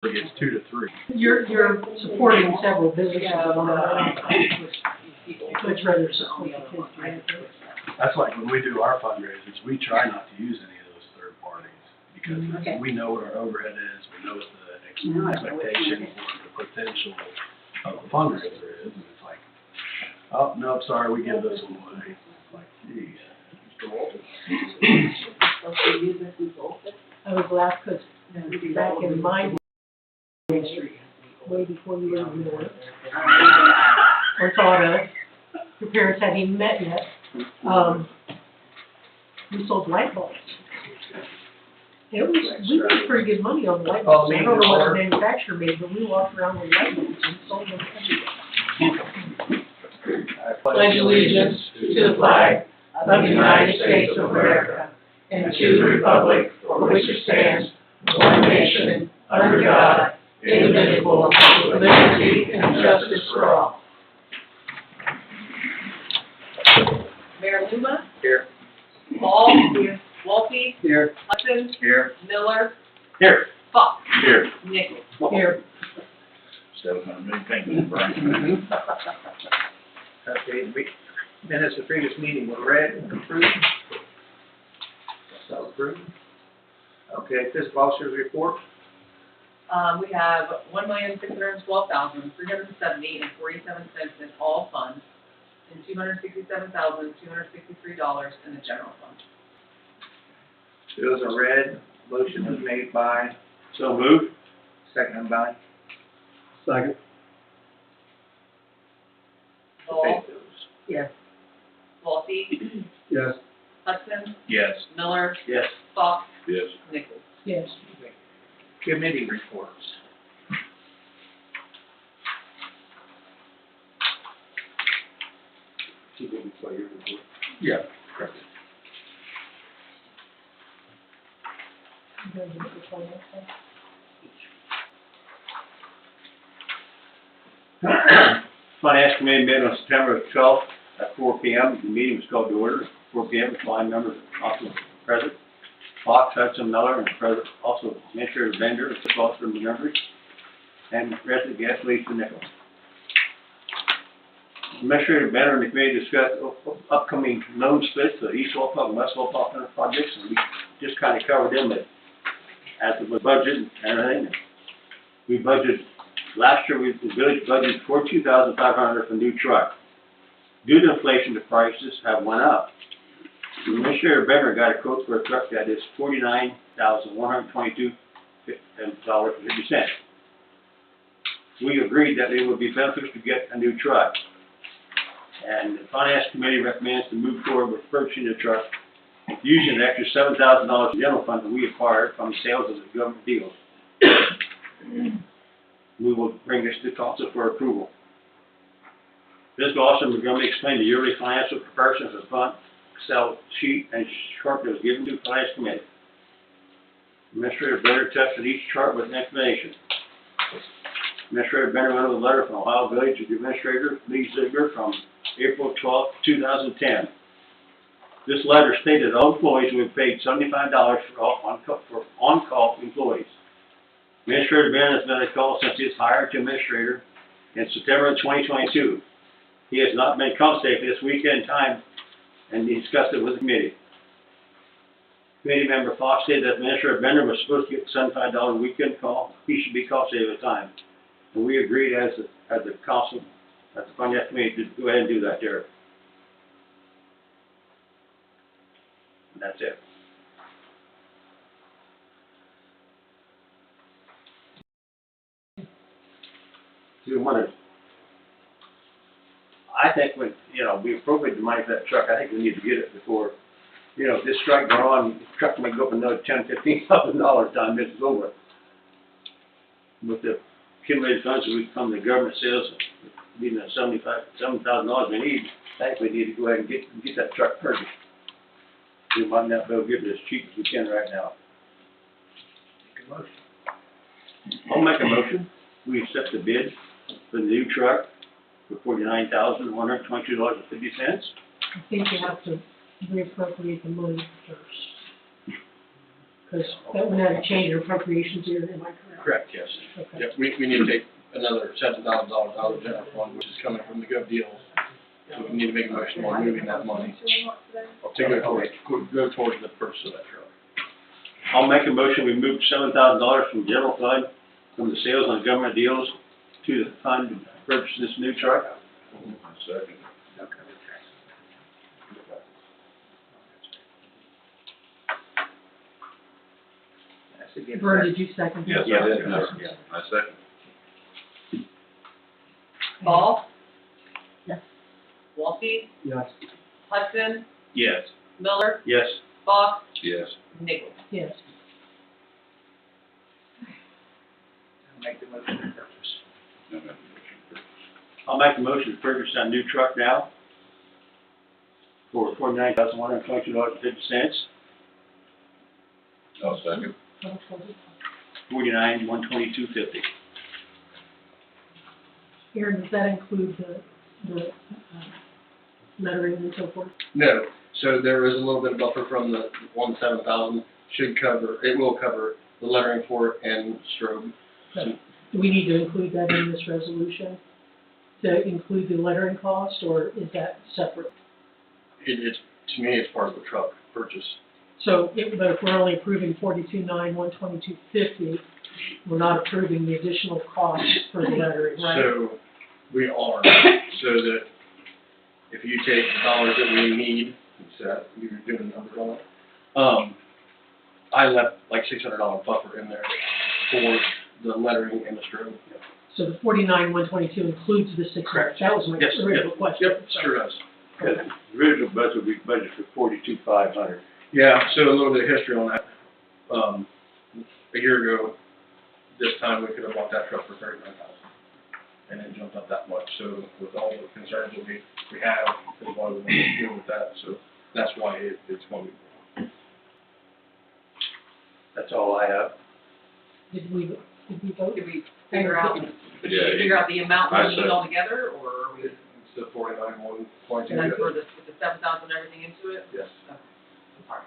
gets 2 to 3. You're supporting several businesses on that, which rather support the kids. That's like when we do our fundraisers, we try not to use any of those third parties because we know what our overhead is, we know what the expectation or the potential of a fundraiser is, and it's like, oh, no, sorry, we give this one away. It's like, geez. I was glad because back in my history, way before you were even born, or thought of, your parents hadn't even met yet, we sold light bulbs. We made pretty good money on light bulbs. I don't know what the manufacturer made, but we walked around with light bulbs and sold them everywhere. I pledge allegiance to the flag of the United States of America and to the republic for which it stands, one nation, under God, indivisible, with liberty and justice for all. Mayor Luma? Here. Paul? Here. Wolke? Here. Hudson? Here. Miller? Here. Fox? Here. Nichols? Here. Still kind of many things, Brian. Okay, the minutes of the previous meeting were read and approved. So approved. Okay, fiscal officer's report. We have $1,612,370.47 in all funds, and $267,263 in the general fund. Those are read. Motion was made by, So moved. seconded by. Second. Paul? Yes. Wolke? Yes. Hudson? Yes. Miller? Yes. Fox? Yes. Nichols? Yes. Committee reports. Yeah. Finance Committee met on September 12th at 4 p.m. The meeting was called to order. 4 p.m. The following members also present: Fox, Hudson, Miller, and present also Administrator Bender, also from the members, and resident guest Lisa Nichols. Administrator Bender and the committee discussed upcoming loan splits, the East Walpole and West Walpole projects, and we just kind of covered them as it was budget and everything. We budgeted. Last year, the village budgeted $42,500 for a new truck. Due to inflation, the prices have went up. Administrator Bender got a quote for a truck that is $49,122.50. We agreed that it would be beneficial to get a new truck. And the Finance Committee recommends to move forward with purchasing the truck using the extra $7,000 general fund that we acquired from the sales of the government deals. We will bring this to council for approval. This also is going to explain the yearly financial comparison of the fund Excel sheet and chart that was given to the Finance Committee. Administrator Bender tested each chart with information. Administrator Bender went over the letter from Ohio Village to the Administrator Lee Ziegler from April 12, 2010. This letter stated all employees will be paid $75 for on-call employees. Administrator Ben has been a call since his hire to administrator in September of 2022. He has not been compensated for this weekend time, and he discussed it with the committee. Committee member Fox said that Administrator Bender was supposed to get $75 weekend call. He should be compensated at the time. And we agreed as the council, as the finance committee, to go ahead and do that there. And that's it. I think when, we appropriate the money for that truck, I think we need to get it before, this strike go on, the truck may go up another $10,000-$15,000 time this is over. With the accumulated funds that we come to the government sales, being the $7,000 we need, I think we need to go ahead and get that truck purchased. We might not be able to get it as cheap as we can right now. Make a motion. I'll make a motion. We accept the bid for the new truck for $49,122.50. I think you have to reappropriate the money first. Because that would have a change in appropriations here, am I correct? Correct, yes. Okay. Yep, we need to take another $7,000 out of the general fund, which is coming from the gov deal. So we need to make a motion on moving that money to go towards the purchase of that truck. I'll make a motion, we move $7,000 from general fund, from the sales on government deals, to the fund to purchase this new truck. Second. Vern, did you second that? Yes, I did. I second. Ball? Yes. Walsey? Yes. Hudson? Yes. Miller? Yes. Fox? Yes. Nichols? Yes. Make the motion to purchase. I'll make the motion to purchase that new truck now for $49,122.50, I'll second. $49,122.50. Aaron, does that include the lettering and so forth? No, so there is a little bit of buffer from the 7,000, it will cover the lettering for it and strobe. Do we need to include that in this resolution? To include the lettering cost, or is that separate? It's, to me, it's part of the truck purchase. So, but if we're only approving 42,922.50, we're not approving the additional cost for the lettering, right? So, we are, so that if you take the dollars that we need, so you're doing the numbers on it, I left like $600 buffer in there for the lettering and the strobe. So the 49,122 includes the 600. Correct. That was my Yes, original question. Yep, sure does. The original budget, we budgeted for $42,500. Yeah, so a little bit of history on that. A year ago, this time, we could have bought that truck for $39,000, and it jumped up that much. So with all the concerns that we have, that's why we want to deal with that. So that's why it's going to be. That's all I have. Did we vote? Did we figure out, did we Yeah, figure out the amount I we need said- altogether, or are we, It's the 49,122. and that's for the, with the 7,000 and everything into it? Yes. Okay. Sorry.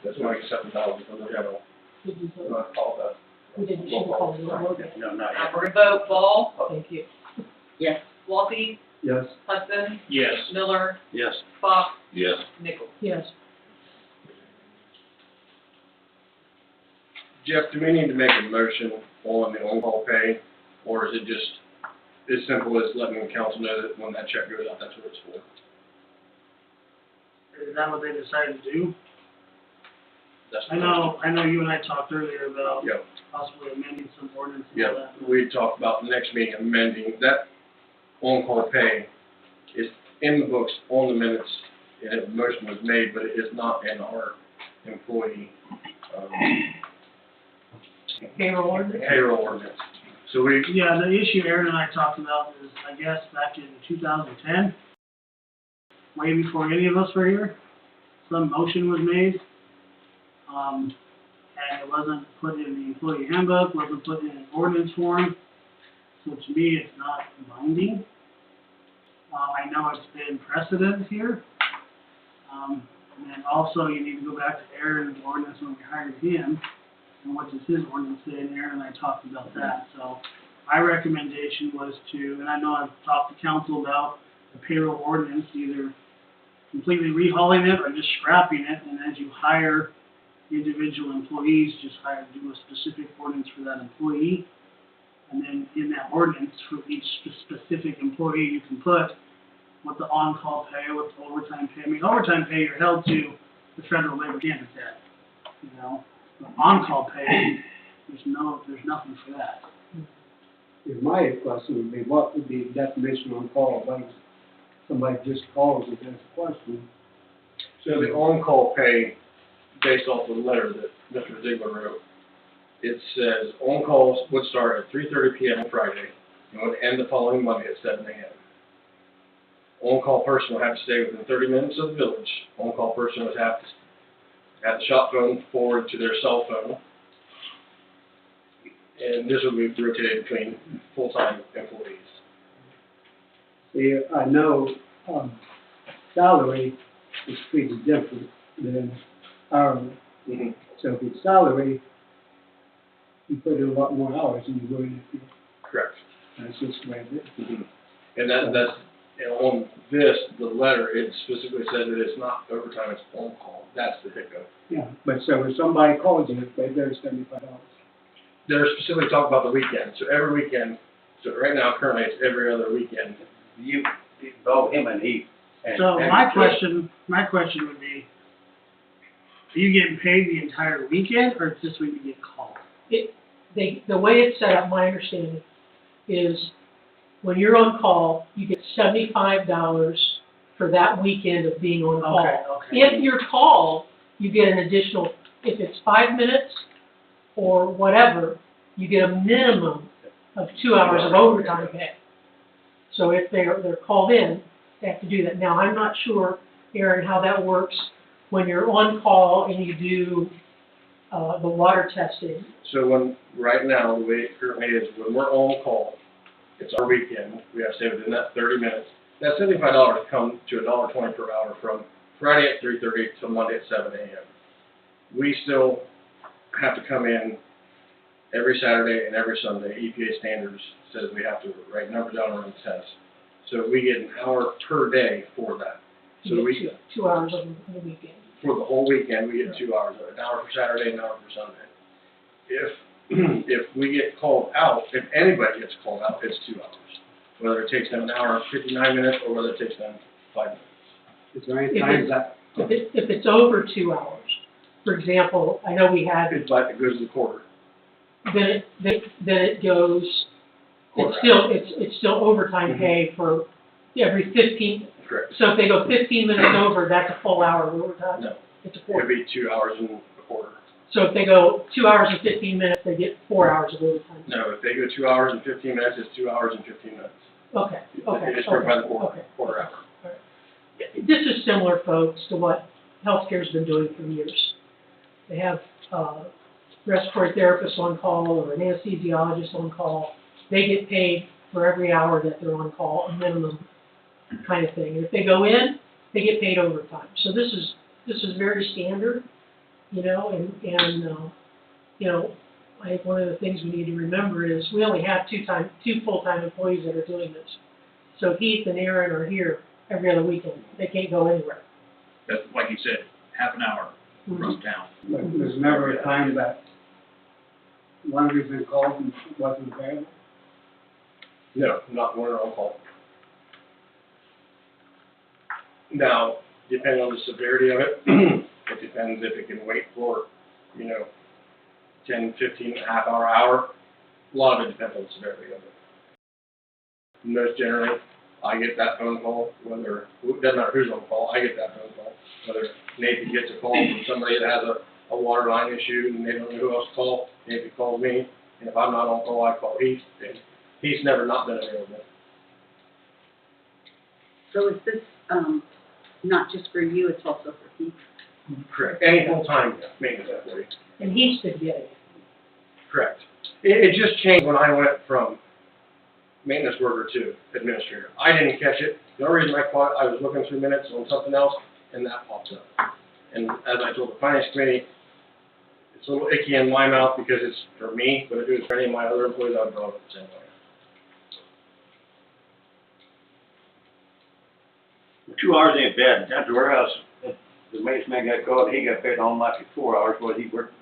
That's why I 7,000 from the general. Did we vote? Not all that. We didn't, she called it a vote. No, not Now, yet. we're gonna vote, Ball, Thank you. Walsey, Yes. Hudson, Yes. Miller, Yes. Fox, Yes. Nichols. Yes. Jeff, do we need to make a motion on the on-call pay, or is it just as simple as letting the council know that when that check goes out, that's what it's for? Is that what they decided to do? That's the I know you and I talked earlier about Yep, possibly amending some ordinance and all yep. that. We talked about the next meeting amending, that on-call pay is in the books, on the minutes, and a motion was made, but it is not in our employee, Payroll ordinance? payroll ordinance. So we, Yeah, the issue Aaron and I talked about is, I guess, back in 2010, way before any of us were here, some motion was made, and it wasn't put in the employee handbook, wasn't put in an ordinance form, so to me, it's not binding. I know it's been precedent here, and then also you need to go back to Aaron's ordinance when we hired him, and what does his ordinance say, and Aaron and I talked about that, so my recommendation was to, and I know I've talked to council about the payroll ordinance, either completely rehauling it or just scrapping it, and as you hire individual employees, just do a specific ordinance for that employee, and then in that ordinance, for each specific employee, you can put what the on-call pay, what the overtime pay, I mean, overtime pay, you're held to the Federal Labor Standards Act, you know? On-call pay, there's nothing for that. My question would be, what would be the definition on call, like somebody just calls and has a question? so the on-call pay, based off the letter that Mr. Ziegler wrote, it says on-calls would start at 3:30 p.m. on Friday and would end the following Monday at 7 a.m. On-call person will have to stay within 30 minutes of the village. On-call person would have to have the shop phone forward to their cell phone. And this will be rotated between full-time employees. See, I know, salary is pretty different than hourly. So if it's salary, you put in a lot more hours than you would if you, Correct. that's just the way it is. And that's, you know, on this, the letter, it specifically says that it's not overtime, it's on call. That's the hiccup. Yeah, but so if somebody calls you, they're $75. They're specifically talking about the weekend, so every weekend, so right now, currently, it's every other weekend. You involve him and he. and- So and- my question would be, are you getting paid the entire weekend, or just when you get called? The way it's set up, my understanding, is when you're on call, you get $75 for that weekend of being on call. Okay. If you're called, you get an additional, if it's 5 minutes or whatever, you get a minimum of 2 hours of overtime pay. So if they're called in, they have to do that. Now, I'm not sure, Aaron, how that works when you're on call and you do the water testing. So right now, the way it currently is, when we're on call, it's our weekend, we have to stay within that 30 minutes. That $75 come to $1.20 per hour from Friday at 3:30 till Monday at 7 a.m. We still have to come in every Saturday and every Sunday. EPA standards says we have to write numbers down on the test. So we get an hour per day for that. So You we, get 2 hours on the weekend. for the whole weekend, we get 2 hours, an hour for Saturday, an hour for Sunday. If we get called out, if anybody gets called out, it's 2 hours. Whether it takes them an hour and 59 minutes, or whether it takes them 5 minutes. Is there any times that, If it's over 2 hours, for example, I know we had, It's like, it goes to the quarter. then it goes, Quarter it's still overtime pay for every 15, Correct. so if they go 15 minutes over, that's a full hour of overtime? No. It's a It'd quarter. be 2 hours and a quarter. So if they go 2 hours and 15 minutes, they get 4 hours of overtime? No, if they go 2 hours and 15 minutes, it's 2 hours and 15 minutes. Okay, okay. It's worked by the okay. quarter hour. This is similar, folks, to what healthcare's been doing for years. They have respiratory therapists on call or an anesthesiologist on call. They get paid for every hour that they're on call, a minimum kind of thing. And if they go in, they get paid overtime. So this is very standard, you know, and you know, I think one of the things we need to remember is we only have two full-time employees that are doing this. So Heath and Aaron are here every other weekend. They can't go anywhere. That's, like you said, half an hour from town. like, there's never a time that one of you's been called and wasn't available? No, not when we're on call. Now, depending on the severity of it, it depends if it can wait for, 10, 15, half hour. A lot of it depends on the severity of it. Most generally, I get that phone call, it doesn't matter who's on call, I get that phone call. Whether Nathan gets a call from somebody that has a water line issue and they don't know who else to call, Nathan calls me, and if I'm not on call, I call Heath, and Heath's never not been available. So is this, not just for you, it's also for Heath? Correct. Any full-time maintenance employee. And Heath's been getting it. Correct. It just changed when I went from maintenance worker to administrator. I didn't catch it. The only reason I caught it, I was looking through minutes on something else, and that popped up. And as I told the finance committee, it's a little icky in my mouth because it's for me, but if it was for any of my other employees, I would vote it the same way. 2 hours ain't bad. Down at the warehouse, the maintenance man got called, he got paid on like 4 hours, but he worked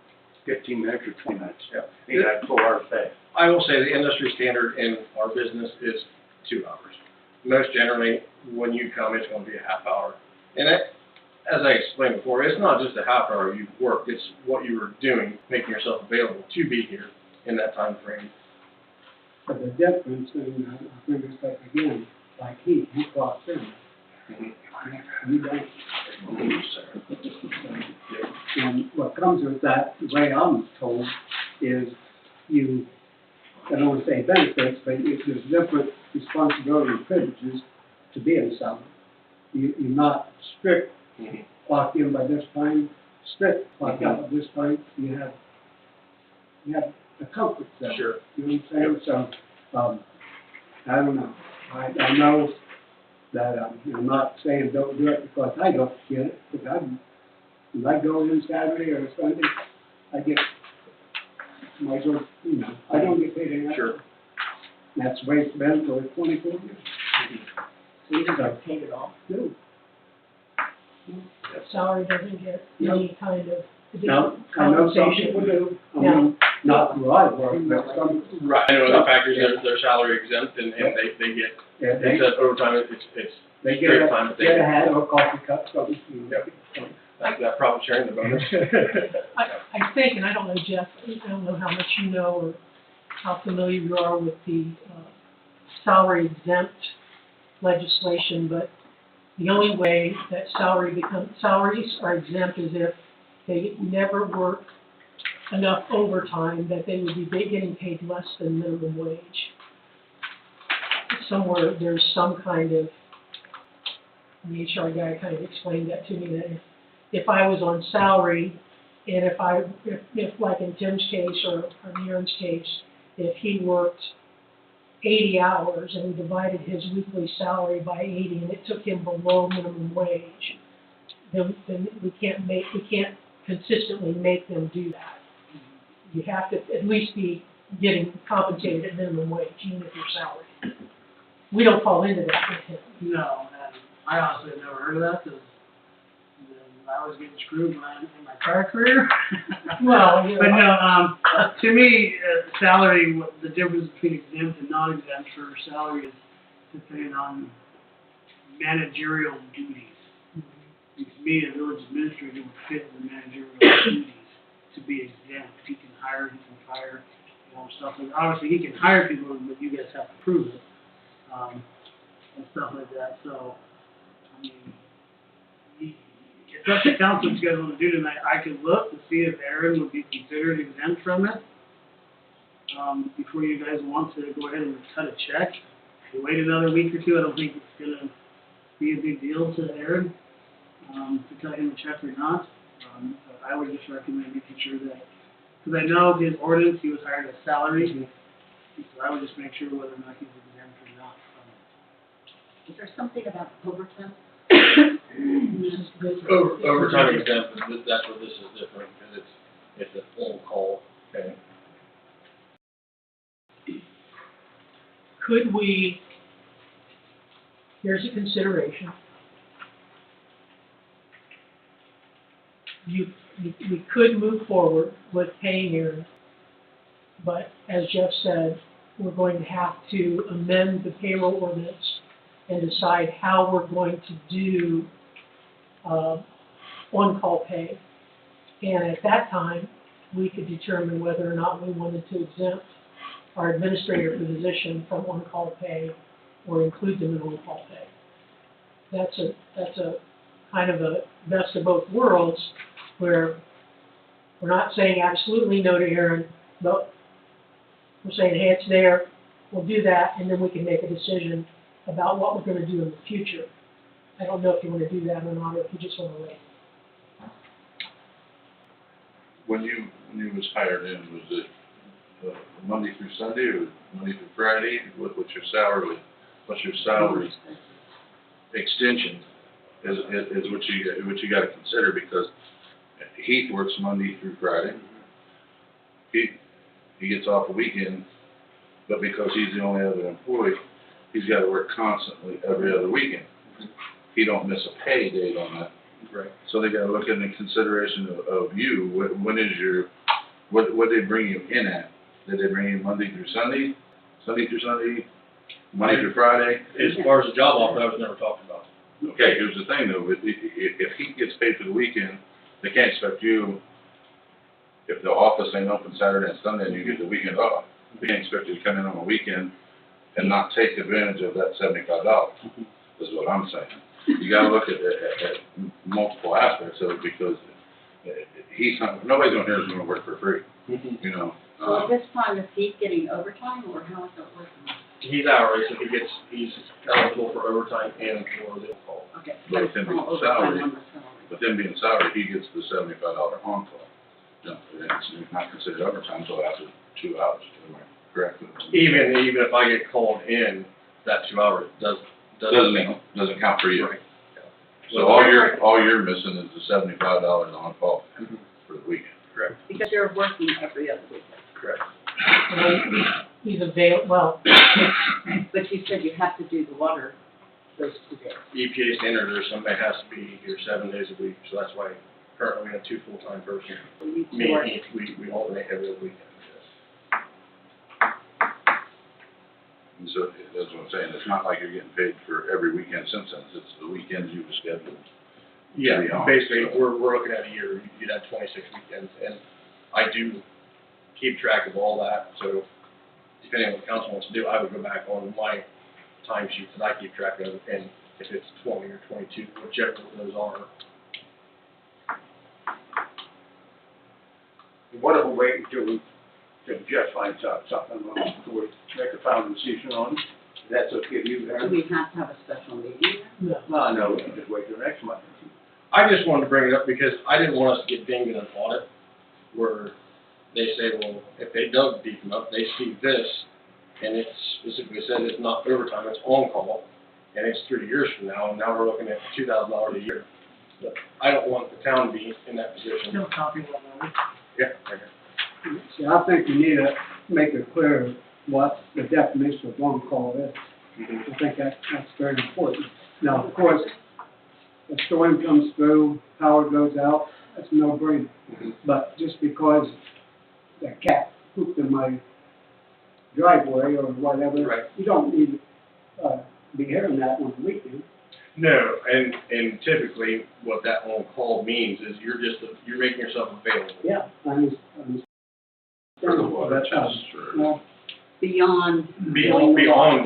15 minutes or 20 minutes. Yeah. He got 4 hours pay. I will say the industry standard in our business is 2 hours. Most generally, when you come, it's going to be a half hour. And that, as I explained before, it's not just a half hour you've worked, it's what you were doing, making yourself available to be here in that time frame. But the difference, and I'll bring this up again, like he clocks in. You don't. And what comes with that, the way I'm told, is you, I don't want to say benefits, but there's different responsibility and privileges to be in summer. You're not strict, clock in by this time, strict, clock out by this time. You have a comfort zone. Sure. You know what I'm saying? So, I don't know. I know that I'm not saying don't do it because I don't get it, because if I go in Saturday or Sunday, I get, my good, you know, I don't get paid anything. Sure. That's the way it's been for 24 years. So you don't get paid at all? No. Salary doesn't get any kind of Now, additional I know some compensation. people do, I mean, not where I work, but some, Right, I know other factories, they're salary exempt and they get, yeah, they said overtime, it's they get straight time that they get a get. hat or a coffee cup, something, you know. Yep. That profit sharing, the bonus. I think, and I don't know, Jeff, I don't know how much you know or how familiar you are with the salary exempt legislation, but the only way that salaries are exempt is if they never work enough overtime that they would be getting paid less than minimum wage. Somewhere, there's some kind of, the HR guy kind of explained that to me, that if I was on salary, and if like in Tim's case or Aaron's case, if he worked 80 hours and we divided his weekly salary by 80 and it took him below minimum wage, then we can't consistently make them do that. You have to at least be getting compensated at minimum wage, even if you're salaried. We don't fall into that with him. No, and I honestly have never heard of that, because I was getting screwed in my prior career. Well, you know. But no, to me, salary, the difference between exempt and non-exempt for salary is depending on managerial duties. Because me, as village administrator, would fit the managerial duties to be exempt. He can hire, he can fire, you know, stuff like, obviously he can hire people, but you guys have to prove it, and stuff like that. So, I mean, it's up to council what you guys want to do tonight. I could look to see if Aaron would be considered exempt from it. Before you guys want to go ahead and cut a check. If you wait another week or two, I don't think it's gonna be a big deal to Aaron, to cut him a check or not. But I would just recommend making sure that, because I know his ordinance, he was hired as salary, so I would just make sure whether or not he's exempt or not from it. Is there something about overtime? Overtime exempt, that's where this is different, because it's a phone call, okay? Could we, here's a consideration. We could move forward with paying Aaron, but as Jeff said, we're going to have to amend the payroll ordinance and decide how we're going to do on-call pay. And at that time, we could determine whether or not we wanted to exempt our administrator position from on-call pay or include them in on-call pay. That's a kind of a best of both worlds, where we're not saying absolutely no to Aaron, but we're saying, hey, it's there, we'll do that, and then we can make a decision about what we're going to do in the future. I don't know if you want to do that or not, or if you just want to wait. When you was hired in, was it Monday through Sunday or Monday through Friday? What's your salary? What's your salary extension? Is what you got to consider, because Heath works Monday through Friday. He gets off a weekend, but because he's the only other employee, he's got to work constantly every other weekend. He don't miss a pay date on that. Right. So they got to look in the consideration of you. When is your, what they bring you in at? Did they bring you Monday through Sunday, Sunday through Sunday, Monday through Friday? As far as the job offer, that was never talked about. Okay, here's the thing though, if he gets paid for the weekend, they can't expect you, if the office ain't open Saturday and Sunday and you get the weekend off, they can't expect you to come in on a weekend and not take advantage of that $75, is what I'm saying. You gotta look at multiple aspects of it, because nobody's gonna hear is gonna work for free, you know? So at this time, is he getting overtime, or how is it working? He's hourly, so he's eligible for overtime and for the call. Okay, But but it's then still being overtime salary, on the salary. but then being salary, he gets the $75 on call. No, it's not considered overtime until after 2 hours, am I correct? Even if I get called in, that 2 hours doesn't Doesn't count for you. Right. So all you're missing is the $75 on call for the weekend. Correct, Because you're working every other weekend. correct. And he's well, But you said you have to do the water those 2 days. EPA standard, there's somebody has to be here 7 days a week, so that's why currently we have 2 full-time person. You need Me to work. and he, we alternate every other weekend. And so, that's what I'm saying, it's not like you're getting paid for every weekend since then, it's the weekends you've scheduled. Yeah, Yeah. basically, we're looking at a year, you'd have 26 weekends, and I do keep track of all that, so depending on what the council wants to do, I would go back on my timesheets that I keep track of, and if it's 20 or 22, whichever those are. What if we wait until Jeff finds out something before we make a final decision on it? That's okay with you, Do Aaron? we have to have a special meeting? no. No, no, we can just wait till next month. I just wanted to bring it up because I didn't want us to get dinged in an audit where they say, well, if they dug deep enough, they see this, and it specifically says it's not overtime, it's on-call, and it's 3 years from now, and now we're looking at $2,000 a year. But I don't want the town to be in that position. Still copy of that. Yeah, right here. See, I think you need to make it clear what the definition of on-call is. I think that's very important. Now, of course, a storm comes through, power goes out, that's a no-brainer. But just because the cat pooped in my driveway or whatever, Right. you don't need to be hearing that on the weekend. No, and typically what that on-call means is you're making yourself available. Yeah, I understand. For the water tests, or, Well, Beyond. Beyond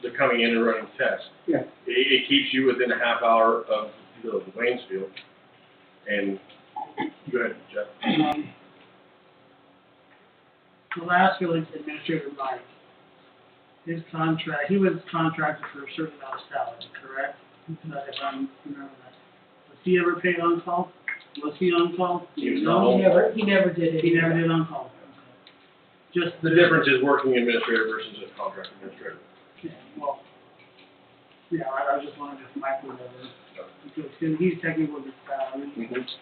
the coming in and running test. Yeah. It keeps you within a half hour of the Waynesfield. And, go ahead, Jeff. The last village administrator, Mike, his contract, he was contracted for a certain amount of salary, correct? If I'm remembering that. Was he ever paid on call? Was he on call? He was No? not on He never did it. He never did on call. Just The difference is working administrator versus a contract administrator. Yeah, well, yeah, I was just wondering if Mike was ever, because he's technically with his salary.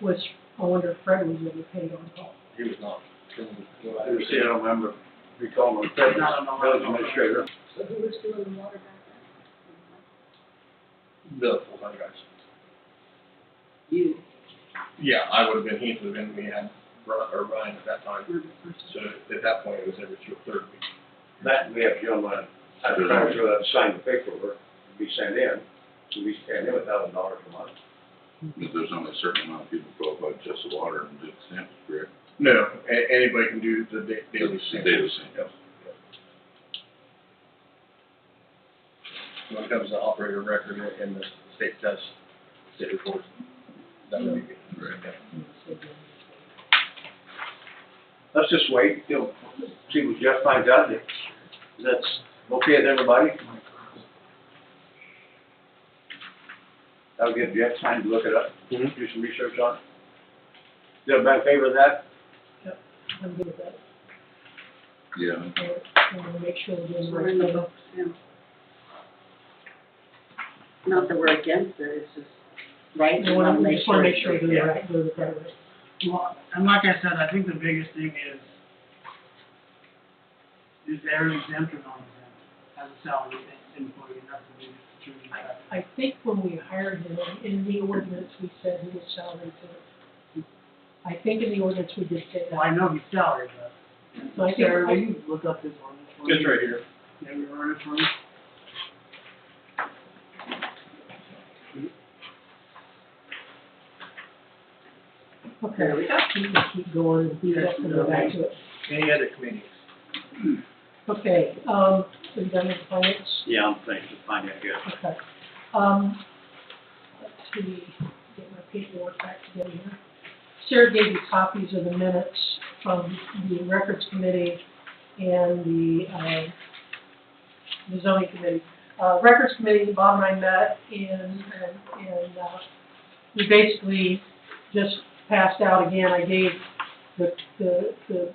Which, I wonder if Fred was ever paid on call. He was not. See, I don't remember recalling the village administrator. So who was doing the water back then? The full-time guys. You. Yeah, I would have been, he would have been, we had Ryan at that time. So at that point, it was every third week. That, we have gentlemen, at the time, that sign the paperwork, be sent in, so we pay them $1,000 a month. but there's only a certain amount of people qualified just the water and do the samples, correct? No, anybody can do the daily sample. Daily samples. When it comes to operator record and the state test, state reports, that would be good. Right. Let's just wait till, see what Jeff finds out, if that's okay with everybody. That'll give Jeff time to look it up, do some research on it. Is everybody in favor of that? I'm good with that. Yeah. I want to make sure we're doing the We're right in the thing. books, yeah. Not that we're against it, it's just, right? We just want to make sure we're doing the right, doing the right way. Well, and like I said, I think the biggest thing is they're exempt or non-exempt as a salary employee, and that's the biggest determining factor. I think when we hired him, in the ordinance, we said he was salaried too. I think in the ordinance we did say Well, I that. know he's salaried, but, So I think, Sarah, will you look up his ordinance for me? It's right here. Yeah, your ordinance for me? okay, we can keep going and beat up and go back to it. Any other committees? Okay, so you done with finance? Yeah, I'm thinking to find out, yeah. Okay. Let's see, get my paperwork back together here. Sarah gave you copies of the minutes from the records committee and the zoning committee. Records committee, Bob and I met and we basically just passed out again. I gave the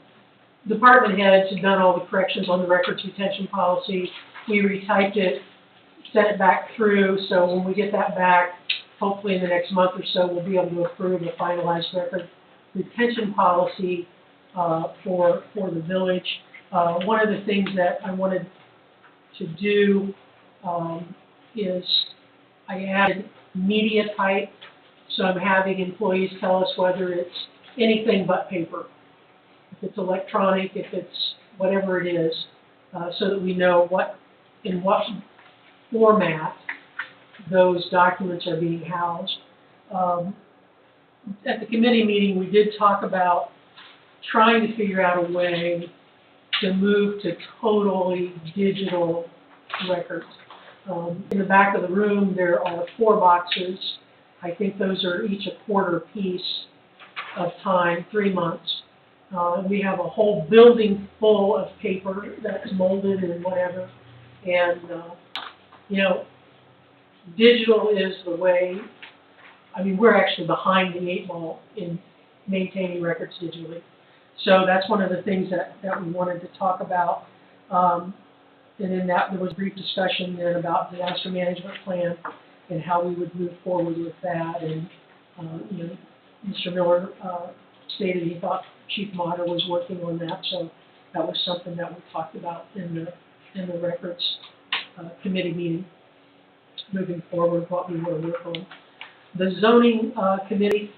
department heads had done all the corrections on the records retention policy. We retyped it, sent it back through, so when we get that back, hopefully in the next month or so, we'll be able to approve a finalized record retention policy for the village. One of the things that I wanted to do is I added media type, so I'm having employees tell us whether it's anything but paper. If it's electronic, if it's whatever it is, so that we know in what format those documents are being housed. At the committee meeting, we did talk about trying to figure out a way to move to totally digital records. In the back of the room, there are 4 boxes. I think those are each a quarter piece of time, 3 months. We have a whole building full of paper that's molded and whatever. And, digital is the way. I mean, we're actually behind the 8 ball in maintaining records digitally. So that's one of the things that we wanted to talk about. And in that, there was brief discussion then about disaster management plan and how we would move forward with that. And, Mr. Miller stated he thought Chief Motter was working on that, so that was something that we talked about in the records committee meeting, moving forward what we want to work on. The zoning committee,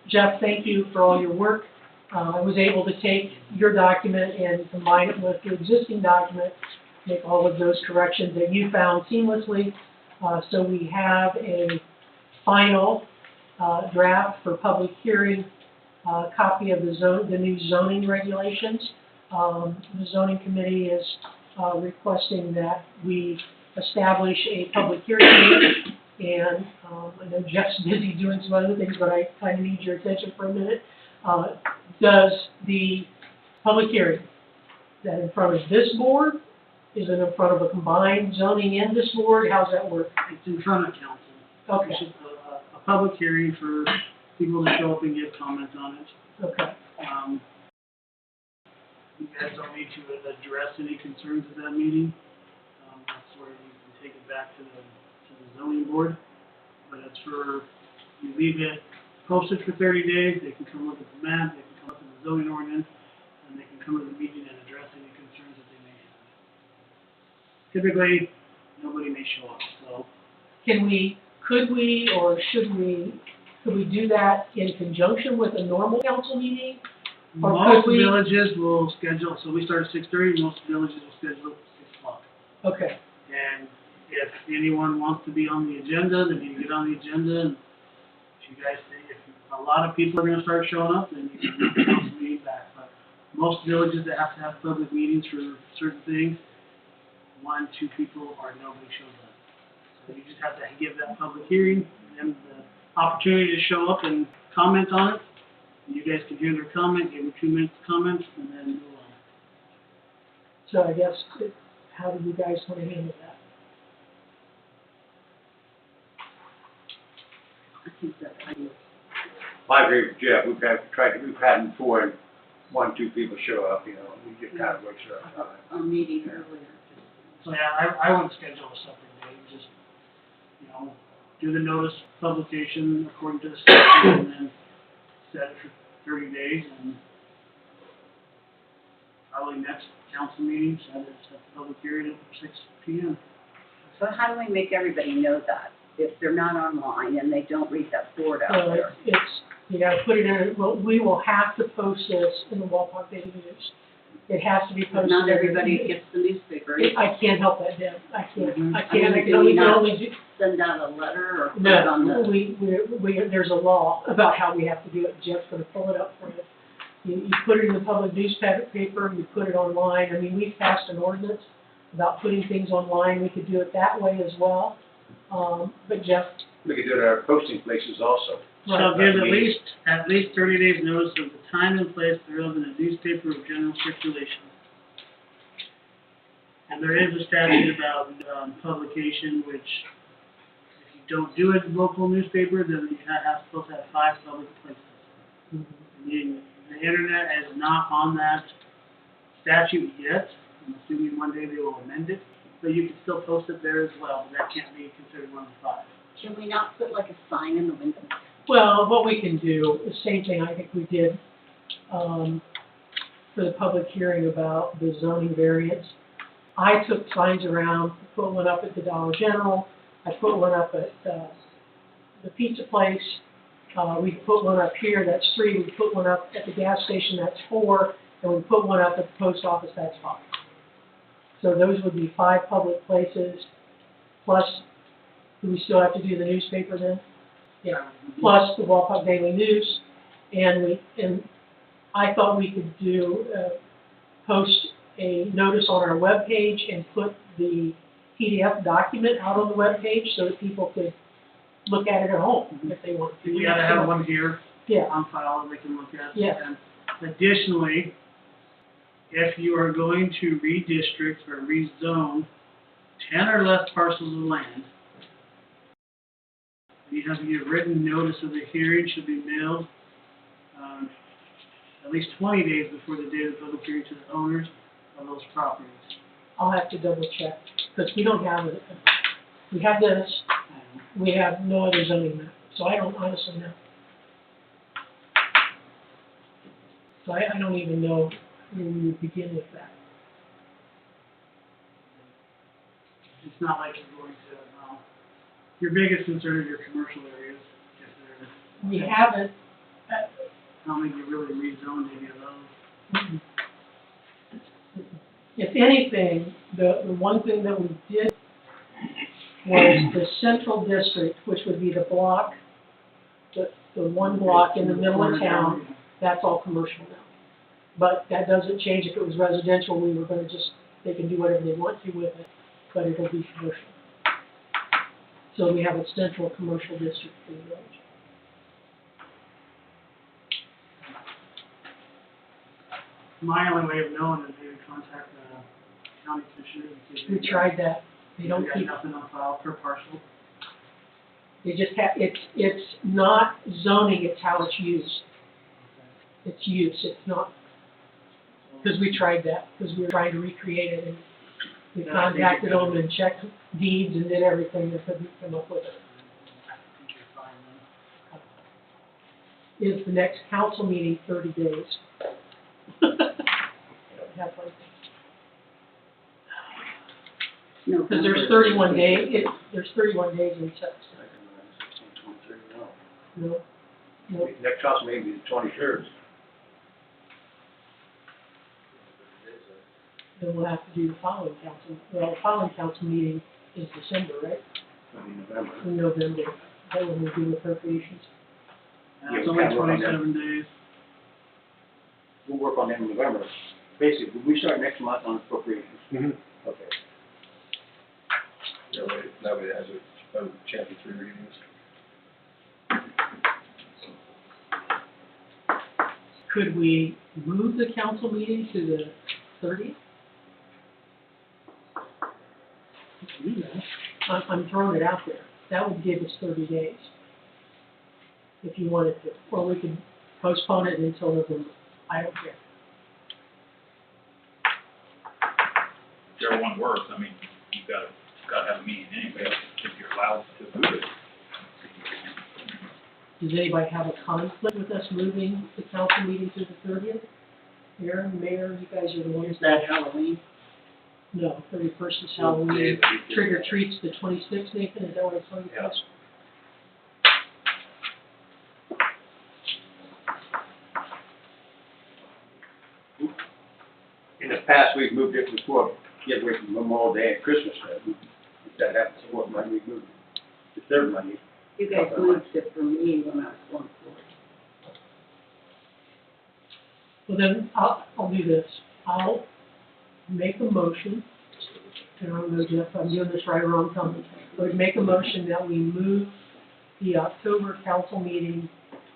Jeff, thank you for all your work. I was able to take your document and combine it with the existing document, make all of those corrections that you found seamlessly. So we have a final draft for public hearing, copy of the new zoning regulations. The zoning committee is requesting that we establish a public hearing date. And I know Jeff's busy doing some other things, but I kind of need your attention for a minute. Does the public hearing, that in front of this board? Is it in front of a combined zoning and this board? How's that work? It's in front of council. Okay. It's just a public hearing for people to show up and give comments on it. Okay. You guys don't need to address any concerns at that meeting. That's where you can take it back to the zoning board. But it's for, you leave it posted for 30 days, they can come look at the map, they can come look at the zoning ordinance, and they can come to the meeting and address any concerns that they may have. Typically, nobody may show up, so. Could we do that in conjunction with a normal council meeting? Or Most could we- villages will schedule, so we start at 6:30, most villages will schedule at 6 o'clock. Okay, And if anyone wants to be on the agenda, then you get on the agenda, and if you guys think, if a lot of people are gonna start showing up, then you can move the council meeting back. But most villages that have to have public meetings for certain things, 1, 2 people or nobody shows up. So you just have to give that public hearing, and the opportunity to show up and comment on it. And you guys can hear their comment, give them 2 minutes to comment, and then move on. so I guess, how do you guys want to handle that? I think that I agree with Jeff, we've had them before, and 1, 2 people show up, we just kind of works out. a meeting earlier. So yeah, I would schedule a separate date, just, do the notice publication according to the statute, and then set it for 30 days, and probably next council meeting, set the public hearing at 6 p.m. So how do we make everybody know that? If they're not online and they don't read that board out So there? you gotta put it in, well, we will have to post this in the Walpock Daily News. It has to be posted. Not everybody gets the newspaper. I can't help that, Deb. I can't. Mhm. I can't. I mean, do we can not only do. Send out a letter or put it on No, the? there's a law about how we have to do it. Jeff's gonna pull it up for you. You put it in the public newspaper, you put it online. I mean, we've passed an ordinance about putting things online. We could do it that way as well. But Jeff. We could do it at our posting places also. Shall give at least 30 days notice of the time and place thereof in a newspaper of general circulation. And there is a statute about, publication, which if you don't do it in local newspaper, then you supposed to have 5 public places. The internet is not on that statute yet. I'm assuming one day they will amend it, but you can still post it there as well, but that can't be considered one of the 5. Can we not put like a sign in the window? Well, what we can do, the same thing I think we did, for the public hearing about the zoning variance. I took signs around, put one up at the Dollar General, I put one up at, the pizza place, we put one up here, that's 3, we put one up at the gas station, that's 4, and we put one up at the post office, that's 5. So those would be 5 public places, plus, do we still have to do the newspaper then? Yeah, plus the Walpock Daily News, and I thought we could do, post a notice on our webpage and put the PDF document out on the webpage so that people could look at it at home if they want to. We gotta have one here Yeah, on file that we can look at. Yeah. And additionally, if you are going to redistrict or rezone 10 or less parcels of land, you have to give written notice of the hearing should be mailed at least 20 days before the date of the public hearing to the owners of those properties. I'll have to double check, because we don't have it. We have this, we have no other zoning map, so I don't honestly know. So I don't even know where we would begin with that. It's not like you're going to, your biggest concern is your commercial areas. If they're, We haven't, I don't think you really rezoned any of those. if anything, the one thing that we did was the central district, which would be the block, the one block in the middle of town, that's all commercial now. But that doesn't change if it was residential, we were gonna just, they can do whatever they want to with it, but it'll be commercial. So we have a central commercial district for the village. My only way of knowing is maybe contact the county commissioner and see if We tried that, they don't got keep, nothing on file per parcel. they just have, it's not zoning, it's how it's used. It's use, it's not, because we tried that, because we were trying to recreate it, and we contacted them and checked deeds and did everything, they couldn't come up with it. I think you're fine then. Is the next council meeting 30 days? Have like, No. because there's 31 days, there's 31 days in September. 16, 23, no. No, no, Next council may be the 23rd. then we'll have to do the following council, well, the following council meeting is December, right? Maybe November. In November, that when we do appropriations. It's we only can't work on that. 27 days. We'll work on that in November. Basically, we start next month on appropriations. Mm-hmm. Okay. That way it has a chance of 3 readings. Could we move the council meeting to the 30th? I'm throwing it out there. That would give us 30 days. If you wanted to, or we could postpone it until November. I don't care. Whichever one works, I mean, you've got to have a meeting anyway, if you're allowed to move it. Does anybody have a conflict with us moving the council meeting to the 30th? Aaron, Mayor, you guys are the ones. Is that Halloween? No, 31st is Halloween. Trick or treat's the 26th, Nathan, is that what I told you? Yes. In the past, we've moved it before, get away from Memorial Day and Christmas Day. If that happens, what money we moved it? The third money. You guys moved it for me when I was going forward. Well, then, I'll do this. I'll make a motion, and I don't know, Jeff, if I'm doing this right or wrong, tell me. I would make a motion that we move the October council meeting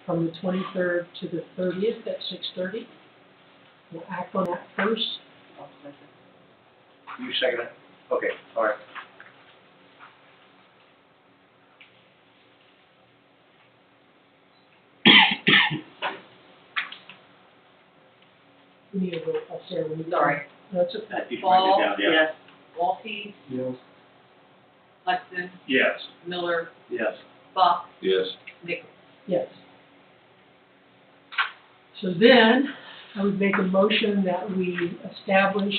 from the 23rd to the 30th at 6:30. We'll act on that first. You second it? Okay, all right. We need a roll call, Sarah. we need to- Sorry. That's okay. That you should Ball, write it down, yeah. yes. Walke, Yes. Lexton, Yes. Miller, Yes. Buck, Yes. Nichols. Yes. So then, I would make a motion that we establish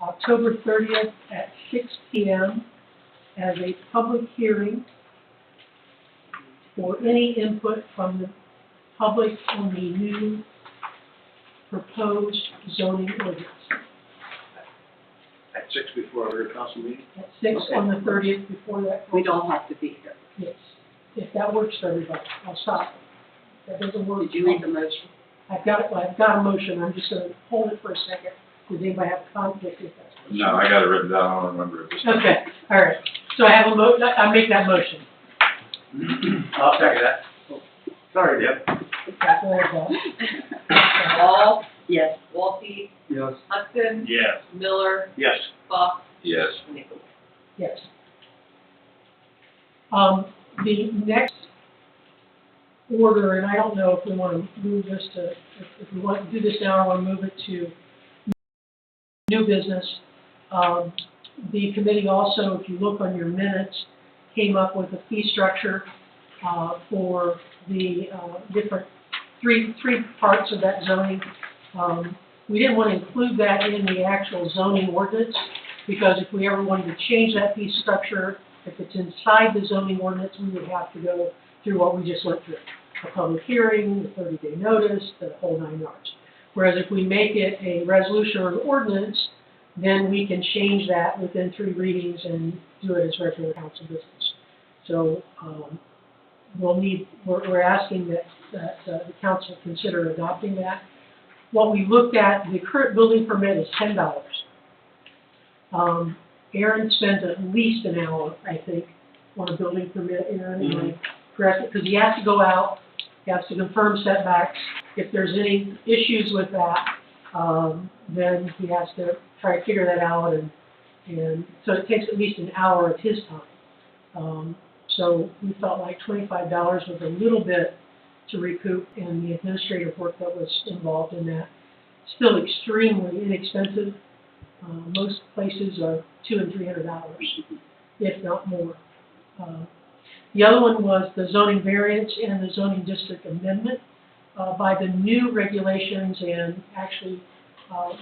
October 30th at 6 p.m. as a public hearing for any input from the public on the new proposed zoning ordinance. At 6 before our council meeting? At 6 on the 30th before that. We don't have to be here. Yes, if that works for everybody, I'll stop. If that doesn't work. Did you read the motion? I've got a motion, I'm just gonna hold it for a second. Does anybody have conflict with that? No, I got it written down, I don't remember it. Okay, all right. So I have I make that motion. I'll second that. Sorry, Deb. That's all I've got. Ball, Yes. Walke, Yes. Hudson, Yes. Miller, Yes. Fox, Yes. Nichols. Yes. The next order, and I don't know if we want to move this to, if we want to do this now, or want to move it to new business. The committee also, if you look on your minutes, came up with a fee structure for the different three parts of that zoning. We didn't want to include that in the actual zoning ordinance, because if we ever wanted to change that fee structure, if it's inside the zoning ordinance, we would have to go through what we just went through. A public hearing, the 30-day notice, the whole 9 yards. Whereas if we make it a resolution or an ordinance, then we can change that within 3 readings and do it as regular council business. So we're asking that the council consider adopting that. What we looked at, the current building permit is $10. Aaron spends at least an hour, I think, on a building permit, Aaron, am I correct? Because he has to go out, he has to confirm setbacks. If there's any issues with that, then he has to try to figure that out, and so it takes at least an hour of his time. So we felt like $25 was a little bit to recoup in the administrative work that was involved in that. Still extremely inexpensive. Most places are $200 and $300, if not more. The other one was the zoning variance and the zoning district amendment. By the new regulations and actually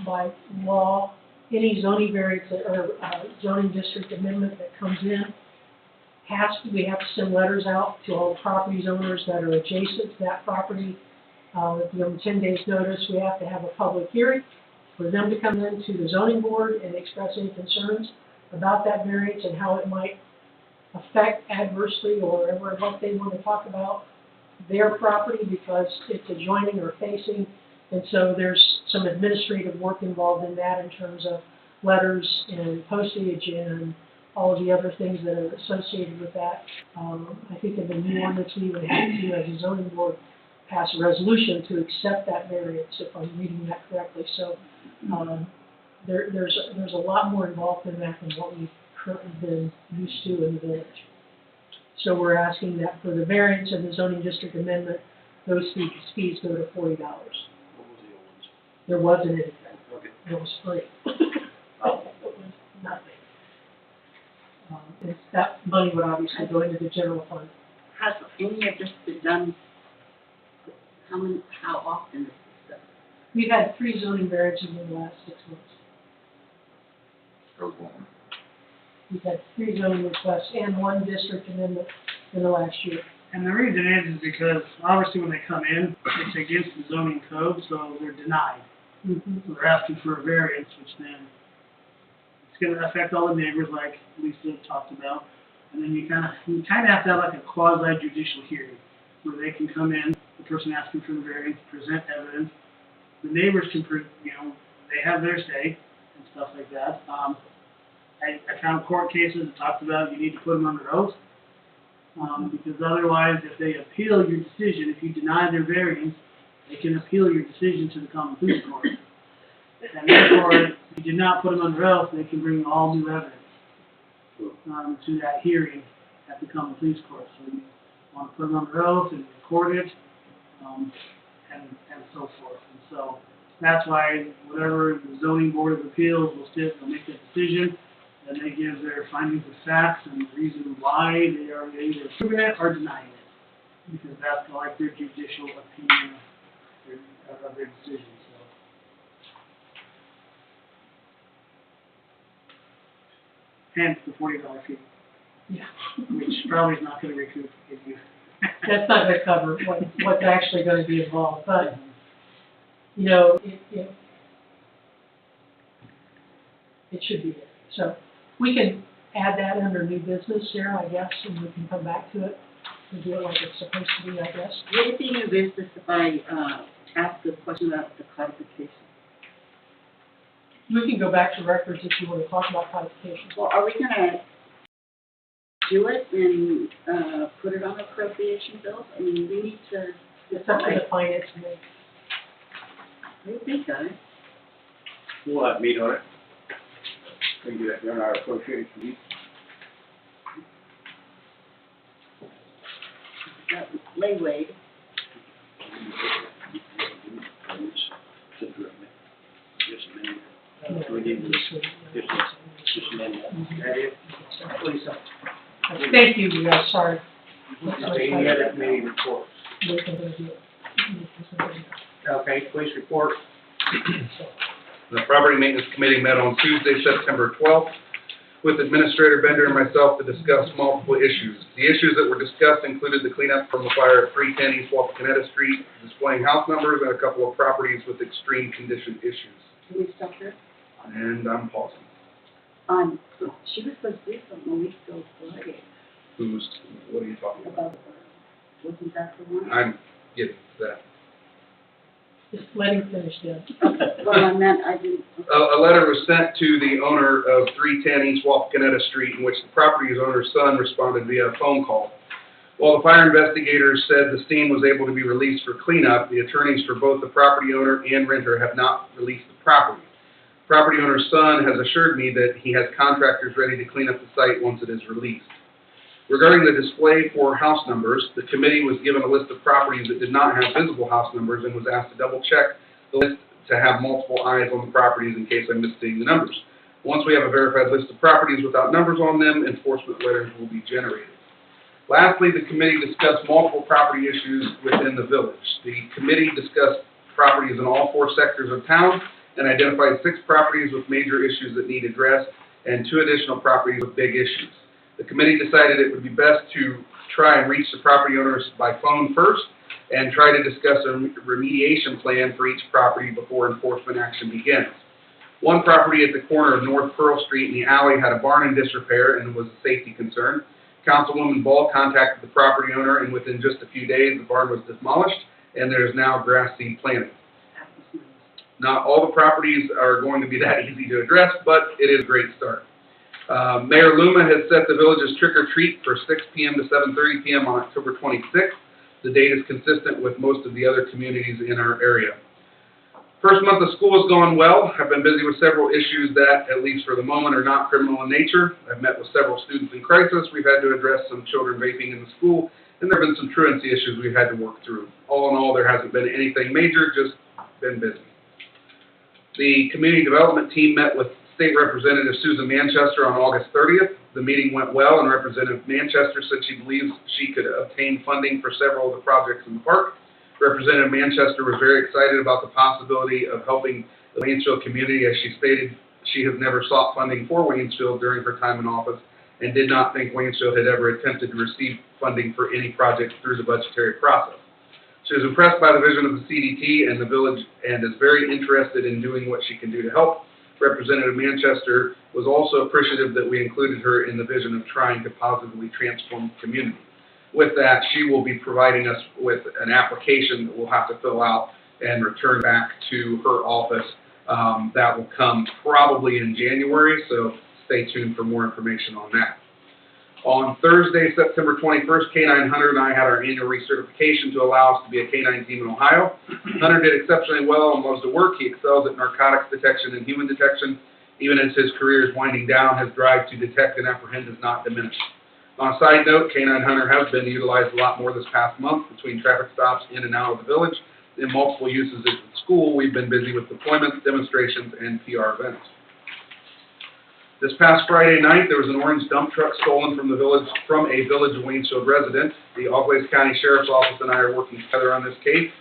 by law, any zoning variance or zoning district amendment that comes in we have to send letters out to all the property owners that are adjacent to that property. Give them 10 days notice. We have to have a public hearing for them to come into the zoning board and express any concerns about that variance and how it might affect adversely or what they want to talk about their property because it's adjoining or facing. And so there's some administrative work involved in that in terms of letters and postage and all of the other things that are associated with that. I think in the new ordinance we would have to, as a zoning board, pass a resolution to accept that variance, if I'm reading that correctly. So there's a lot more involved in that than what we've currently been used to in the village. So we're asking that for the variance and the zoning district amendment, those fees go to $40. What was the old ones? There wasn't anything. Okay. It was free. Oh. It was nothing. That money would obviously go into the general fund. Has any of this been done? How often is this done? We've had 3 zoning variances in the last 6 months. That was one. We've had 3 zoning requests and 1 district amendment in the last year. And the reason is because obviously when they come in, it's against the zoning code, so they're denied. Mm-hmm. So they're asking for a variance, which then it's going to affect all the neighbors, like Lisa talked about. And then you kind of have to have like a quasi judicial hearing where they can come in, the person asking for the variance, present evidence. The neighbors can, they have their say and stuff like that. I found court cases that talked about you need to put them under oath. Because otherwise, if they appeal your decision, if you deny their variance, they can appeal your decision to the common pleas court. And therefore, if you did not put them under oath, they can bring all new evidence to that hearing at the common pleas court. So you want to put them under oath and record it, and so forth. And so that's why whatever the zoning board of appeals will sit, they'll make that decision. And they give their findings of facts and the reason why they are either approving it or denying it. because that's like their judicial opinion of their decision, so. Hence the $40 fee, Yeah. which probably is not gonna recoup if you. That's not gonna cover what's actually gonna be involved, but, you know, it should be there. So, we can add that under new business here, I guess, and we can come back to it and do it like it's supposed to be, I guess. Would it be new business if I, ask a question about the codification? We can go back to records if you wanna talk about codification. Well, are we gonna do it and, put it on appropriation bills? I mean, we need to It's up to decide. the finance committee. What do you think, guys? We'll have to meet on it. We can do that during our association meeting. That Laywade, We need to just amend that. Please, Thank you, yeah, sorry. any other committee reports? We can do it. Okay, police report. The Property Maintenance Committee met on Tuesday, September 12th, with Administrator Bender and myself to discuss multiple issues. The issues that were discussed included the cleanup from the fire at 310 East Wapakoneta Street, displaying house numbers, and a couple of properties with extreme condition issues. can we stop there? And I'm pausing. She was supposed to do something when we still Friday What are you talking about? about, wasn't that the one? I'm getting to that. Just let him finish this. Well, I meant, I didn't. A letter was sent to the owner of 310 East Wapakoneta Street, in which the property owner's son responded via a phone call. While the fire investigators said the scene was able to be released for cleanup, the attorneys for both the property owner and renter have not released the property. Property owner's son has assured me that he has contractors ready to clean up the site once it is released. Regarding the display for house numbers, the committee was given a list of properties that did not have visible house numbers and was asked to double-check the list to have multiple eyes on the properties in case I'm misseeing the numbers. Once we have a verified list of properties without numbers on them, enforcement letters will be generated. Lastly, the committee discussed multiple property issues within the village. The committee discussed properties in all 4 sectors of town and identified 6 properties with major issues that need addressed and 2 additional properties with big issues. The committee decided it would be best to try and reach the property owners by phone first and try to discuss a remediation plan for each property before enforcement action begins. One property at the corner of North Pearl Street in the alley had a barn in disrepair and was a safety concern. Councilwoman Ball contacted the property owner, and within just a few days, the barn was demolished and there is now grass seed planting. Not all the properties are going to be that easy to address, but it is a great start. Mayor Luma has set the village's trick-or-treat for 6 p.m. to 7:30 p.m. on October 26th. The date is consistent with most of the other communities in our area. First month of school has gone well. I've been busy with several issues that, at least for the moment, are not criminal in nature. I've met with several students in crisis. We've had to address some children vaping in the school, and there have been some truancy issues we've had to work through. All in all, there hasn't been anything major, just been busy. The community development team met with State Representative Susan Manchester on August 30th. The meeting went well, and Representative Manchester said she believes she could obtain funding for several of the projects in the park. Representative Manchester was very excited about the possibility of helping the Waynesfield community. As she stated, she has never sought funding for Waynesfield during her time in office and did not think Waynesfield had ever attempted to receive funding for any project through the budgetary process. She was impressed by the vision of the CDT and the village and is very interested in doing what she can do to help. Representative Manchester was also appreciative that we included her in the vision of trying to positively transform the community. With that, she will be providing us with an application that we'll have to fill out and return back to her office. That will come probably in January, so stay tuned for more information on that. On Thursday, September 21st, K9 Hunter and I had our annual recertification to allow us to be a K9 team in Ohio. Hunter did exceptionally well and loves to work. He excels at narcotics detection and human detection. Even as his career is winding down, his drive to detect and apprehend has not diminished. On a side note, K9 Hunter has been utilized a lot more this past month between traffic stops in and out of the village and multiple uses at the school. We've been busy with deployments, demonstrations, and PR events. This past Friday night, there was an orange dump truck stolen from a Village of Waynesfield resident. The Always County Sheriff's Office and I are working together on this case.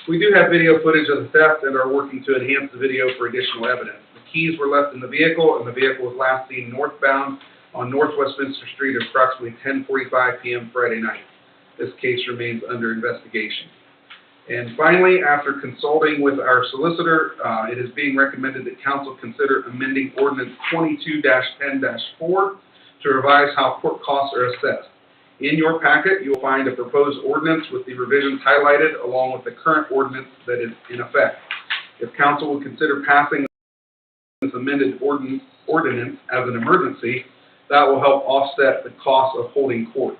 We do have video footage of the theft and are working to enhance the video for additional evidence. The keys were left in the vehicle, and the vehicle was last seen northbound on North Westminster Street at approximately 10:45 p.m. Friday night. This case remains under investigation. And finally, after consulting with our solicitor, it is being recommended that council consider amending ordinance 22-10-4 to revise how court costs are assessed. In your packet, you will find a proposed ordinance with the revisions highlighted along with the current ordinance that is in effect. If council would consider passing this amended ordinance as an emergency, that will help offset the cost of holding court.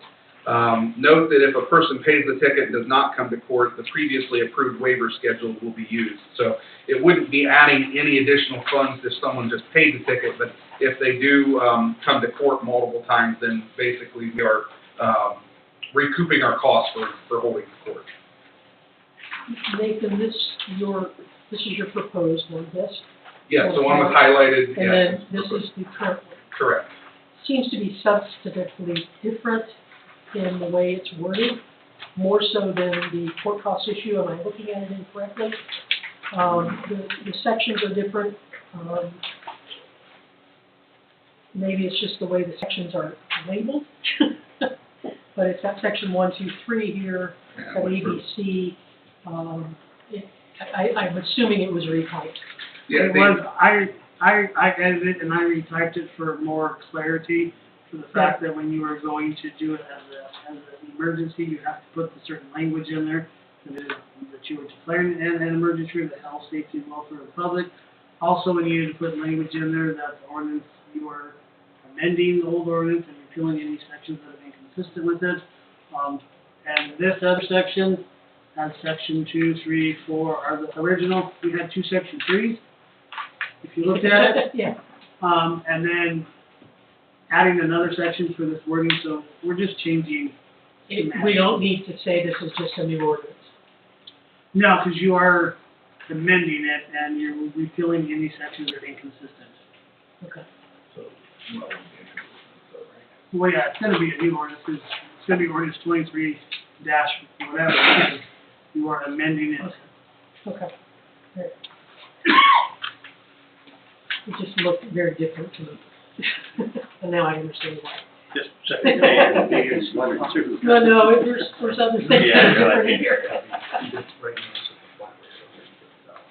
Note that if a person pays the ticket and does not come to court, the previously approved waiver schedule will be used. So it wouldn't be adding any additional funds if someone just paid the ticket, but if they do come to court multiple times, then basically we are recouping our costs for holding the court. Nathan, this is your proposed one, yes? Yes, the one was highlighted. And then this is the current one. Correct. Seems to be substantively different in the way it's worded, more so than the court cost issue. Am I looking at it incorrectly? The sections are different. Maybe it's just the way the sections are labeled. But it's got section 1, 2, 3 here, it's got ABC. I'm assuming it was retyped. Yeah, It was, I edited it and I retyped it for more clarity, for the fact that when you are going to do it as an emergency, you have to put the certain language in there, that you were declaring an emergency, the health, safety, and welfare of the public. Also, we needed to put language in there that the ordinance, you are amending the old ordinance and repealing any sections that are inconsistent with it. And this other section has section 2, 3, 4 are the original. We had 2 section 3s. If you looked at it. Yeah. And then adding another section for this wording, so we're just changing. We don't need to say this is just a new ordinance. No, because you are amending it and you're repealing any sections that are inconsistent. Okay. Well, yeah, it's gonna be a new ordinance, it's gonna be ordinance 23 dash whatever, because you are amending it. Okay. Right. It just looked very different to me. And now I understand why. Just second day, it's 1 or 2. No, there's other things Yeah, that are no, I different think- here.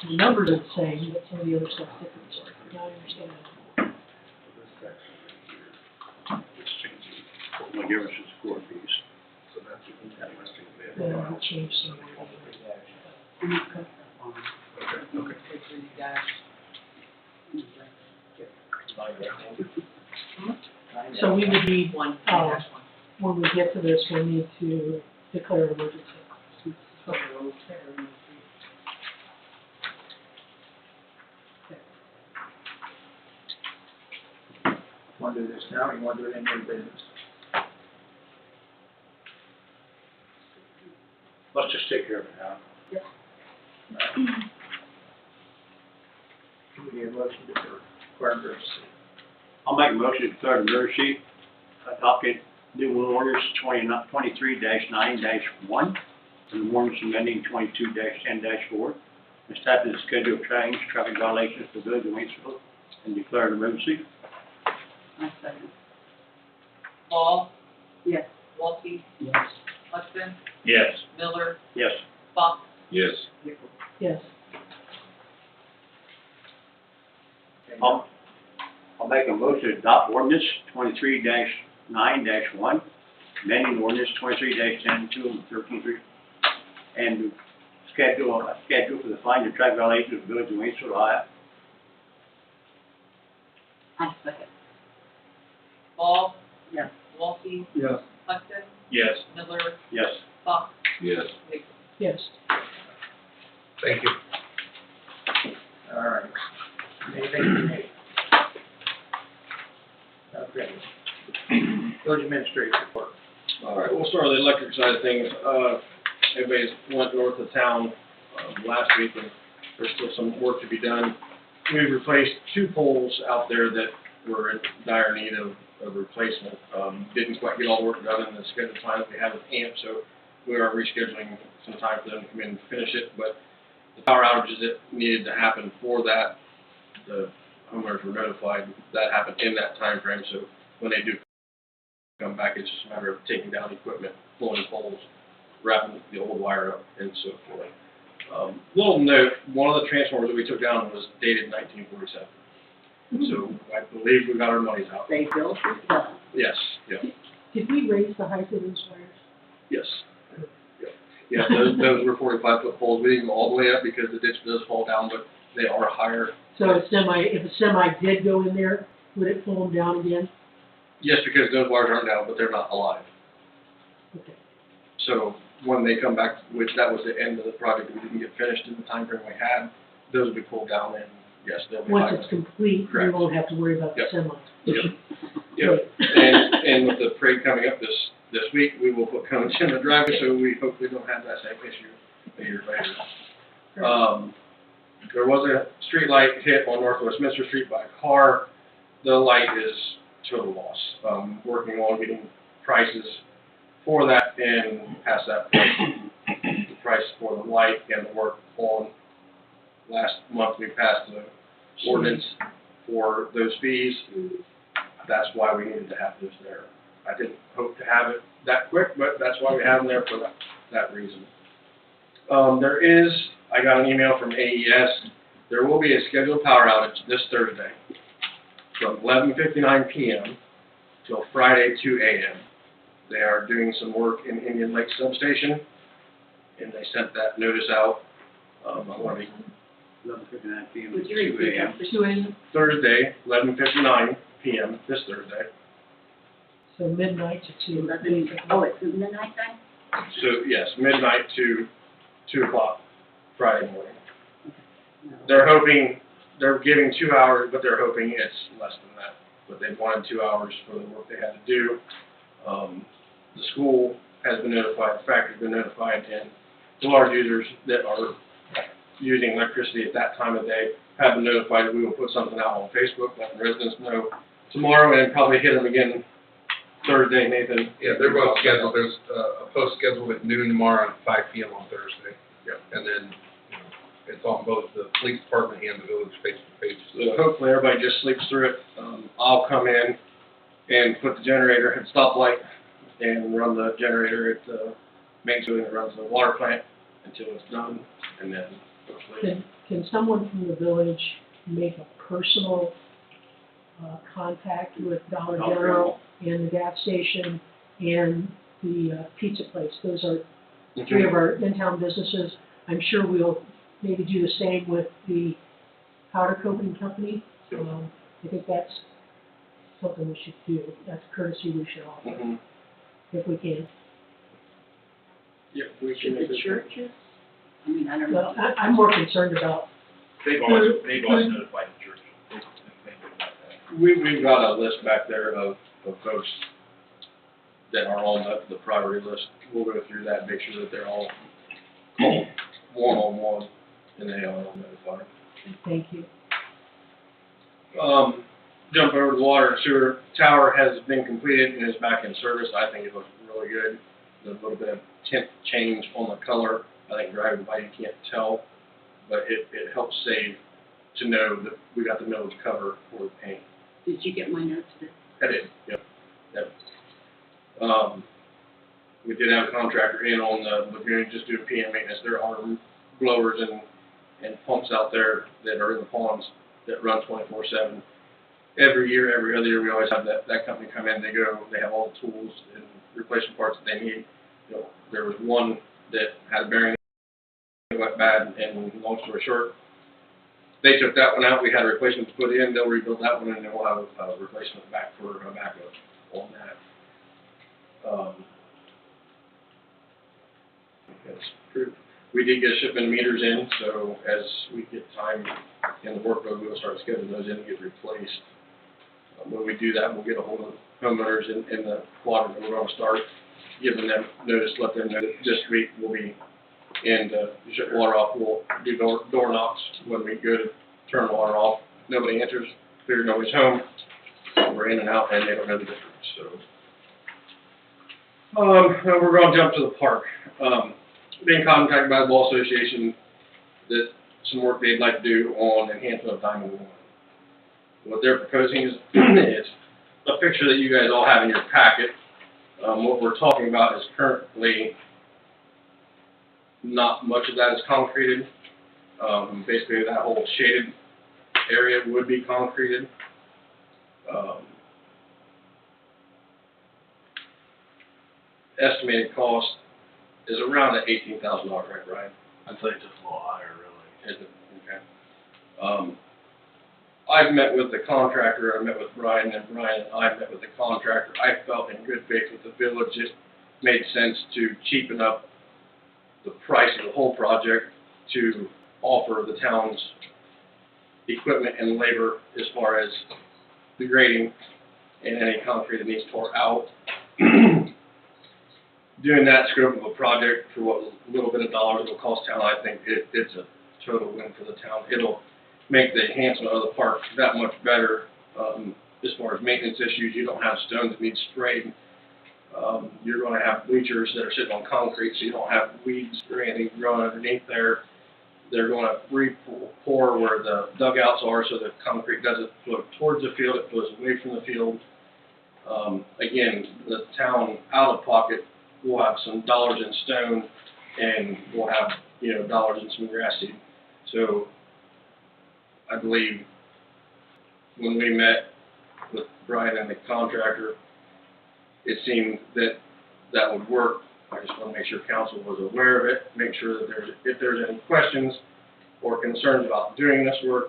The numbers are the same, but some of the other stuff's different, so now I understand that. My difference is 4 fees. Then I'll change some of So we would need, when we get to this, we'll need to declare an emergency. Want to do this now, or you want to do it in your business? Let's just take care of it now. Can we get a motion to declare emergency? I'll make a motion to declare an emergency, adopting new ordinance 23-9-1, and ordinance amending 22-10-4, establishing the schedule of change, traffic violations for the Village of Waynesfield, and declare an emergency. I second. Ball, Yes. Walke, Yes. Hudson, Yes. Miller, Yes. Fox, Yes. Yes. I'll make a motion to adopt ordinance 23-9-1, amending ordinance 23-10-2 and 13-3, and schedule a schedule for the fine and traffic violations of the Village of Waynesfield, Ohio. I second. Ball, Yes. Walke, Yes. Hudson, Yes. Miller, Yes. Fox, Yes. Nichols. Yes. Thank you. All right. Anything you need? Okay. Village administrator report. All right, we'll start with the electric side of things. Everybody's went north of town, last week, and there's still some work to be done. We've replaced 2 poles out there that we're in dire need of replacement. Didn't quite get all the work done in the scheduled time that we had with AMP, so we are rescheduling some time for them to come in and finish it, but the power outages that needed to happen for that, the homeowners were notified that happened in that time frame. So when they do come back, it's just a matter of taking down equipment, pulling poles, wrapping the old wire up, and so forth. Little note, one of the transformers that we took down was dated 1947. So I believe we got our monies out. They built it done. Yes, yeah, Did we raise the height of those wires? yes. Yeah, those were 45-foot poles. We didn't go all the way up because the ditch does fall down, but they are higher. So if a semi did go in there, would it pull them down again? Yes, because those wires aren't down, but they're not alive. Okay. So when they come back, which that was the end of the project, we didn't get finished in the time frame we had, those will be pulled down and yes, they'll be Once higher. it's complete, we Correct. won't have to worry about the Yep. semi. Yep. Yep. Great. And with the parade coming up this week, we will put cones in the driveway, so we hopefully don't have that same issue a year later. There was a street light hit on North Westminster Street by a car. The light is total loss. Working on getting prices for that and pass that the price for the light and the work on. Last month we passed the ordinance for those fees. That's why we needed to have this there. I didn't hope to have it that quick, but that's why we have them there for that reason. I got an email from AES. There will be a scheduled power outage this Thursday from 11:59 p.m. till Friday 2 a.m. They are doing some work in Indian Lake Substation, and they sent that notice out. I want to be 11:59 p.m. Would to you 2 repeat a.m. that? 2 a.m., Thursday, 11:59 p.m. this Thursday. so midnight to 2. 11, oh, it's midnight time? So yes, midnight to 2 o'clock Friday morning. No. They're giving 2 hours, but they're hoping it's less than that. But they wanted 2 hours for the work they had to do. The school has been notified, the factory's been notified, and the large users that are using electricity at that time of day have been notified that we will put something out on Facebook, letting residents know tomorrow, and probably hit them again Thursday, Nathan. Yeah, they're both scheduled. There's a post scheduled at noon tomorrow and 5 p.m. on Thursday. Yep. And then, it's on both the police department and the village Facebook page. So hopefully everybody just sleeps through it. I'll come in and put the generator at stoplight and run the generator at the main building that runs the water plant until it's done, and then hopefully. Can someone from the village make a personal contact with Dollar General and the gas station and the pizza place? Those are three of our in-town businesses. I'm sure we'll maybe do the same with the powder coating company. I think that's something we should do. That's courtesy we should offer, Mhm. if we can. Yep, we Should can. the churches? I mean, I don't Well, know. I'm more concerned about, They've always notified the church. We've got a list back there of folks that are on the priority list. We'll go through that, make sure that they're all called one-on-one, and they are all notified. thank you. Jump over to the water and sewer tower has been completed and is back in service. I think it looks really good. There's a little bit of tint change on the color. I think driving by you can't tell, but it helps save to know that we got the millage cover for the paint. Did you get my notes today? I did, yep. We did have a contractor in on the lagoon, just doing PM maintenance. There are blowers and pumps out there that are in the ponds that run 24/7. Every year, every other year, we always have that company come in. They have all the tools and replacement parts that they need. There was one that had a bearing that went bad, and long story short, they took that one out. We had a replacement to put in. They'll rebuild that one, and then we'll have a replacement back for a backup on that. That's true. We did get a shipment of meters in, so as we get time in the workload, we'll start scheduling those in and get replaced. When we do that, we'll get a hold of homeowners in the quadrant that we're going to start, giving them notice, let them know that this week we'll be in to shut water off. We'll do door knocks when we go to turn the water off. Nobody enters, figure nobody's home. in and out, and they don't know the difference, so. We're gonna jump to the park. Being contacted by the Ball Association that some work they'd like to do on enhancement of Diamond One. What they're proposing is, is a picture that you guys all have in your packet. What we're talking about is currently not much of that is concreted. Basically, that whole shaded area would be concreted. Estimated cost is around at $18,000, right, Brian? I'd say it's just a little higher, really. Is it? Okay. I've met with the contractor, I met with Brian, and Brian and I met with the contractor. I felt in good faith with the village, it made sense to cheapen up the price of the whole project to offer the town's equipment and labor as far as the grading and any concrete that needs tore out. Doing that scope of a project for what little bit of dollars it will cost town, I think it's a total win for the town. It'll make the enhancement of the park that much better. As far as maintenance issues, you don't have stones that need sprayed. You're going to have bleachers that are sitting on concrete, so you don't have weeds or anything growing underneath there. They're going to re-pour where the dugouts are, so the concrete doesn't flow towards the field, it flows away from the field. Again, the town out of pocket will have some dollars in stone, and we'll have, dollars in some grass seed. So I believe when we met with Brian and the contractor, it seemed that that would work. I just want to make sure council was aware of it, make sure that if there's any questions or concerns about doing this work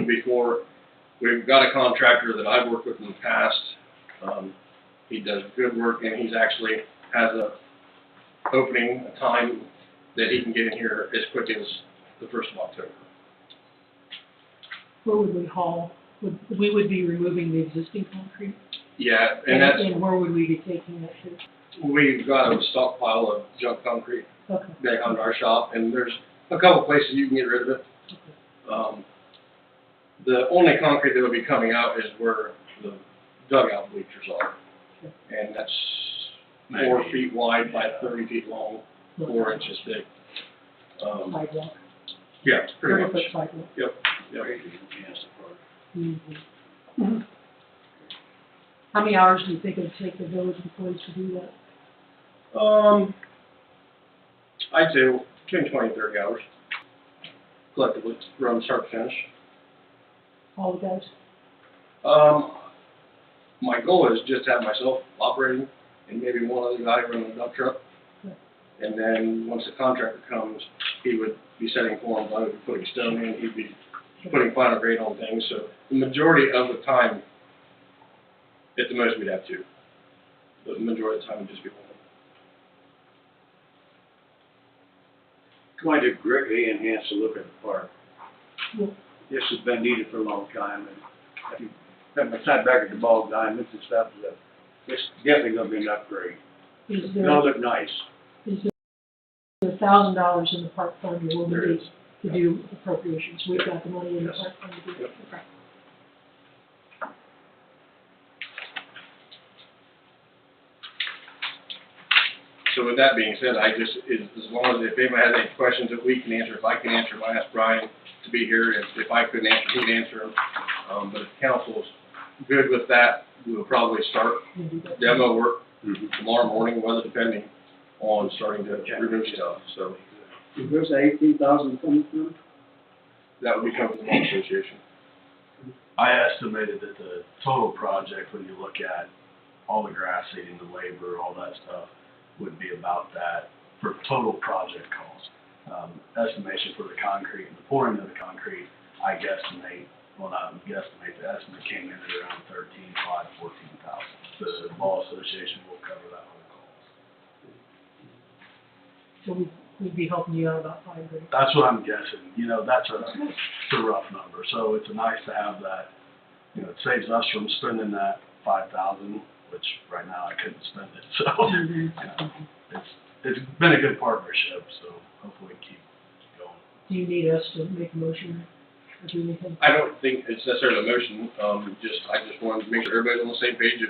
before. We've got a contractor that I've worked with in the past. He does good work, and he's actually has a opening, a time that he can get in here as quick as the 1st of October. Where would we haul? We would be removing the existing concrete? Yeah, and where would we be taking that to? We've got a stockpile of junk concrete Okay. back on our shop, and there's a couple places you can get rid of it. Okay. The only concrete that will be coming out is where the dugout bleachers are, and that's 4 feet wide by 30 feet long, 4 inches thick. Sidewalk. Yeah, pretty much. 30-foot sidewalk. Yep. Mm-hmm. How many hours do you think it would take the village employees to do that? I'd say between 20 and 30 hours collectively, from start to finish. All the guys? My goal is just to have myself operating and maybe one other guy running the dump truck. Okay. And then once the contractor comes, he would be setting forms, I would be putting stone in, he'd be putting final grade on things. So the majority of the time, at the most, we'd have 2. But the majority of the time, would just be 1. Going to greatly enhance the look of the park. Yeah. This has been needed for a long time, and if you spend my time back at the ball diamonds and stuff, it's definitely going to be an upgrade. It'll look nice. Is there $1,000 in the park fund or will There be is. to do appropriations? We've got the money in the park fund to do it. Okay. So with that being said, as long as if anybody has any questions that we can answer, if I can answer them, I ask Brian to be here. If I couldn't answer, he'd answer them. But if council's good with that, we'll probably start demo work tomorrow morning, weather depending on starting to remove stuff. So Is this $18,000 coming through? that would be coming from the Ball Association. I estimated that the total project, when you look at all the grass seeding, the labor, all that stuff, would be about that for total project cost. Estimation for the concrete and the pouring of the concrete, I guesstimate, well, not guesstimate, the estimate came in at around $13,500 to $14,000. The Ball Association will cover that whole cost. So we'd be helping you out about $5 grand. That's what I'm guessing. That's a rough number. So it's nice to have that. It saves us from spending that $5,000, which right now I couldn't spend it. So it's been a good partnership. So hopefully keep going. Do you need us to make a motion? or do anything? I don't think it's necessarily a motion, I just wanted to make sure everybody's on the same page.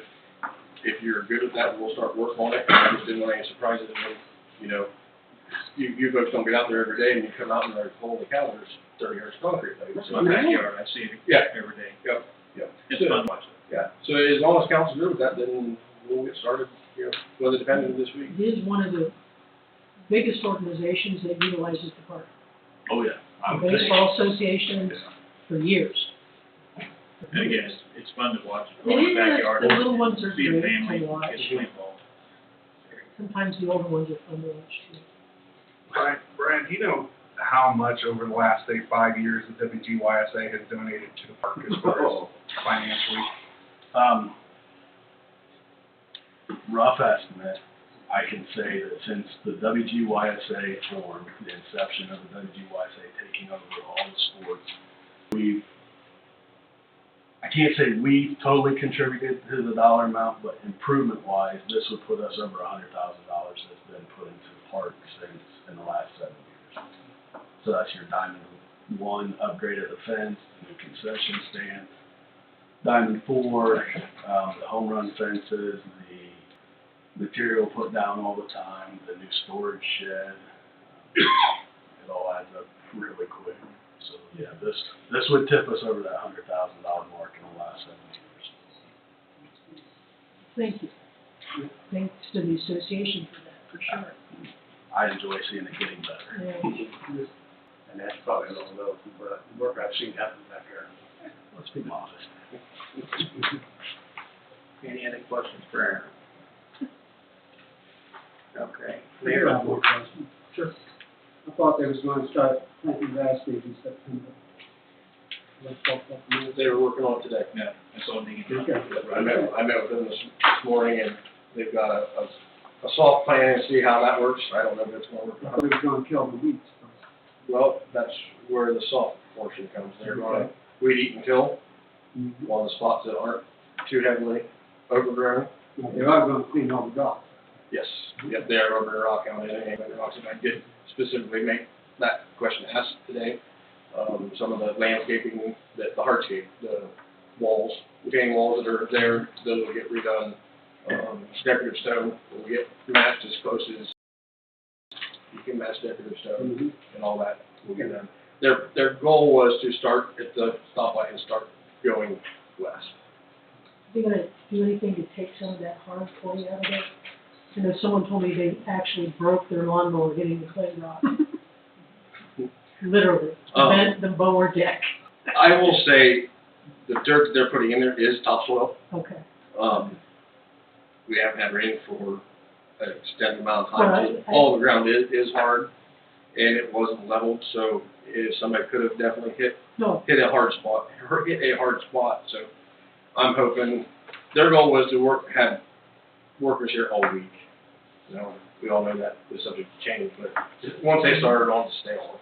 If you're good with that, we'll start working on it. I just didn't want any surprises, and, you know, you folks don't get out there every day and you come out and they're, holy cow, there's 30 yards of concrete. It's my backyard, I see it Yeah. every day. Yep, yep. It's fun watching. Yeah, so as long as council's good with that, then we'll get started, you know, weather dependent this week. It is one of the biggest organizations that utilizes the park. Oh, yeah. I The would think. Baseball Association for years. And again, it's fun to watch. It Go in the is, backyard. the little ones are See a great family, to watch. get to play ball. Sometimes the older ones are fun to watch too. Brian, do you know how much over the last, say, 5 years the WGYSA has donated to the park as far as financially? Rough estimate, I can say that since the WGYSA formed, the inception of the WGYSA taking over all the sports, I can't say we totally contributed to the dollar amount, but improvement-wise, this would put us over $100,000 that's been put into the park since in the last 7 years. So that's your Diamond 1 upgrade of the fence, the new concession stand, Diamond 4, the home run fences, the material put down all the time, the new storage shed. It all adds up really quick. So yeah, this would tip us over that $100,000 mark in the last 7 years. Thank you. Thanks to the association for that, for sure. I enjoy seeing it getting better. Yeah. And that's probably a little low for the work I've seen happen back there. Let's be modest. Any other questions for Aaron? Okay. I do have one question. Sure. I thought they was going to start planting grass seeds in September. Let's talk about the They were working on it today. Yeah, that's all they can do. Okay. I met with them this morning, and they've got a soft plan and see how that works. I don't know if it's going to work. I thought they was going to kill the weeds first. Well, that's where the soft portion comes. They're going to weed eat and kill on the spots that aren't too heavily overgrown. They are going to clean all the rocks. Yes, yep, they are over the rock on it, and the rocks, and I did specifically make that question asked today. Some of the landscaping, the hardscape, the walls, retaining walls that are there, those will get redone. Decorative stone will get matched as close as you can match decorative stone, and all that will get done. Their goal was to start at the stoplight and start going west. Are they gonna do anything to take some of that hard clay out of it? You know, someone told me they actually broke their lawnmower hitting the clay rock. Literally, bent the mower deck. I will say, the dirt that they're putting in there is topsoil. Okay. We haven't had rain for an extended amount of time. Right. All the ground is hard, and it wasn't leveled, so if somebody could have definitely hit a hard spot, so I'm hoping, their goal was to have workers here all week. You know, we all know that the subject changed, but once they started on, to stay on.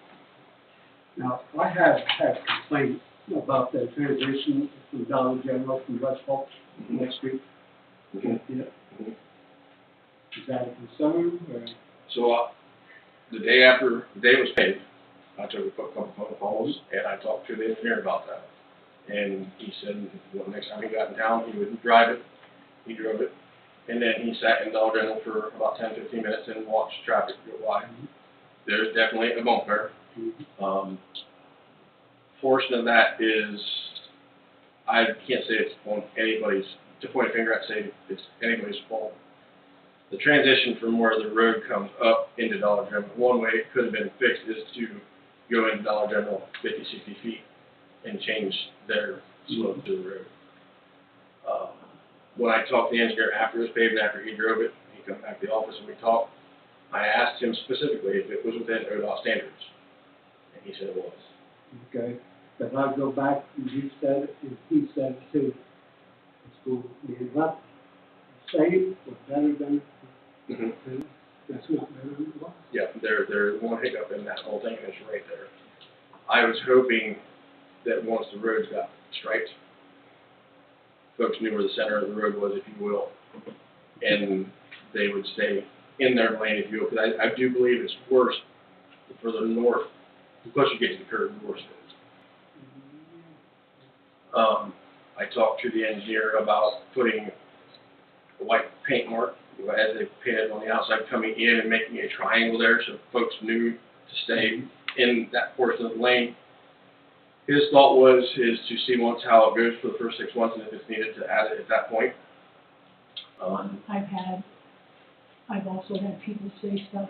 Now, I have had complaints about the transition from Dollar General from West Falls next week. Is that a concern, or? So, the day it was paid, I took a couple phone calls, and I talked to the engineer about that. And he said, well, next time he got in town, he wouldn't drive it. He drove it. And then he sat in Dollar General for about 10, 15 minutes and watched traffic go by. There's definitely a bump there. Portion of that is, I can't say it's on anybody's, to point a finger at, say it's anybody's fault. The transition from where the road comes up into Dollar General, one way it could have been fixed is to go into Dollar General 50, 60 feet and change their slope to the road. When I talked to the engineer after it was paved and after he drove it, he come back to the office and we talked, I asked him specifically if it was within ODOT standards, and he said it was. Okay, but I go back, and he said it, and he said it too. It's going to be not same or better than, that's not better than it was. Yeah, there's one hiccup in that whole thing, and it's right there. I was hoping that once the roads got striped, folks knew where the center of the road was, if you will, and they would stay in their lane, if you will, because I do believe it's worse the further north. The closer you get to the curve, the worse it is. I talked to the engineer about putting a white paint mark as they painted on the outside coming in and making a triangle there so folks knew to stay in that portion of the lane. His thought is to see once how it goes for the first 6 months and if it's needed to add it at that point. I've also had people say stuff,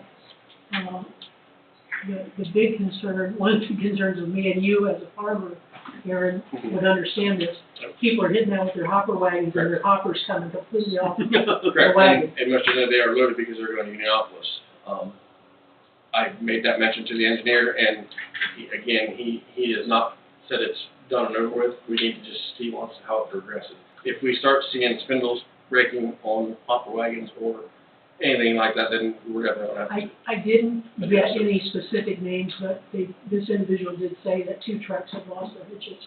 the big concern, one of the concerns of me and you as a farmer, Aaron, would understand this. People are hitting out with their hopper wagons and their hoppers coming completely off the Correct, wagon. and most of them, they are loaded because they're going to Indianapolis. I made that mention to the engineer, and he has not said it's done and over with. We need to just see once how it progresses. If we start seeing spindles breaking on hopper wagons or anything like that, then we're definitely going to have to. I didn't get any specific names, but this individual did say that 2 trucks had lost their hitches.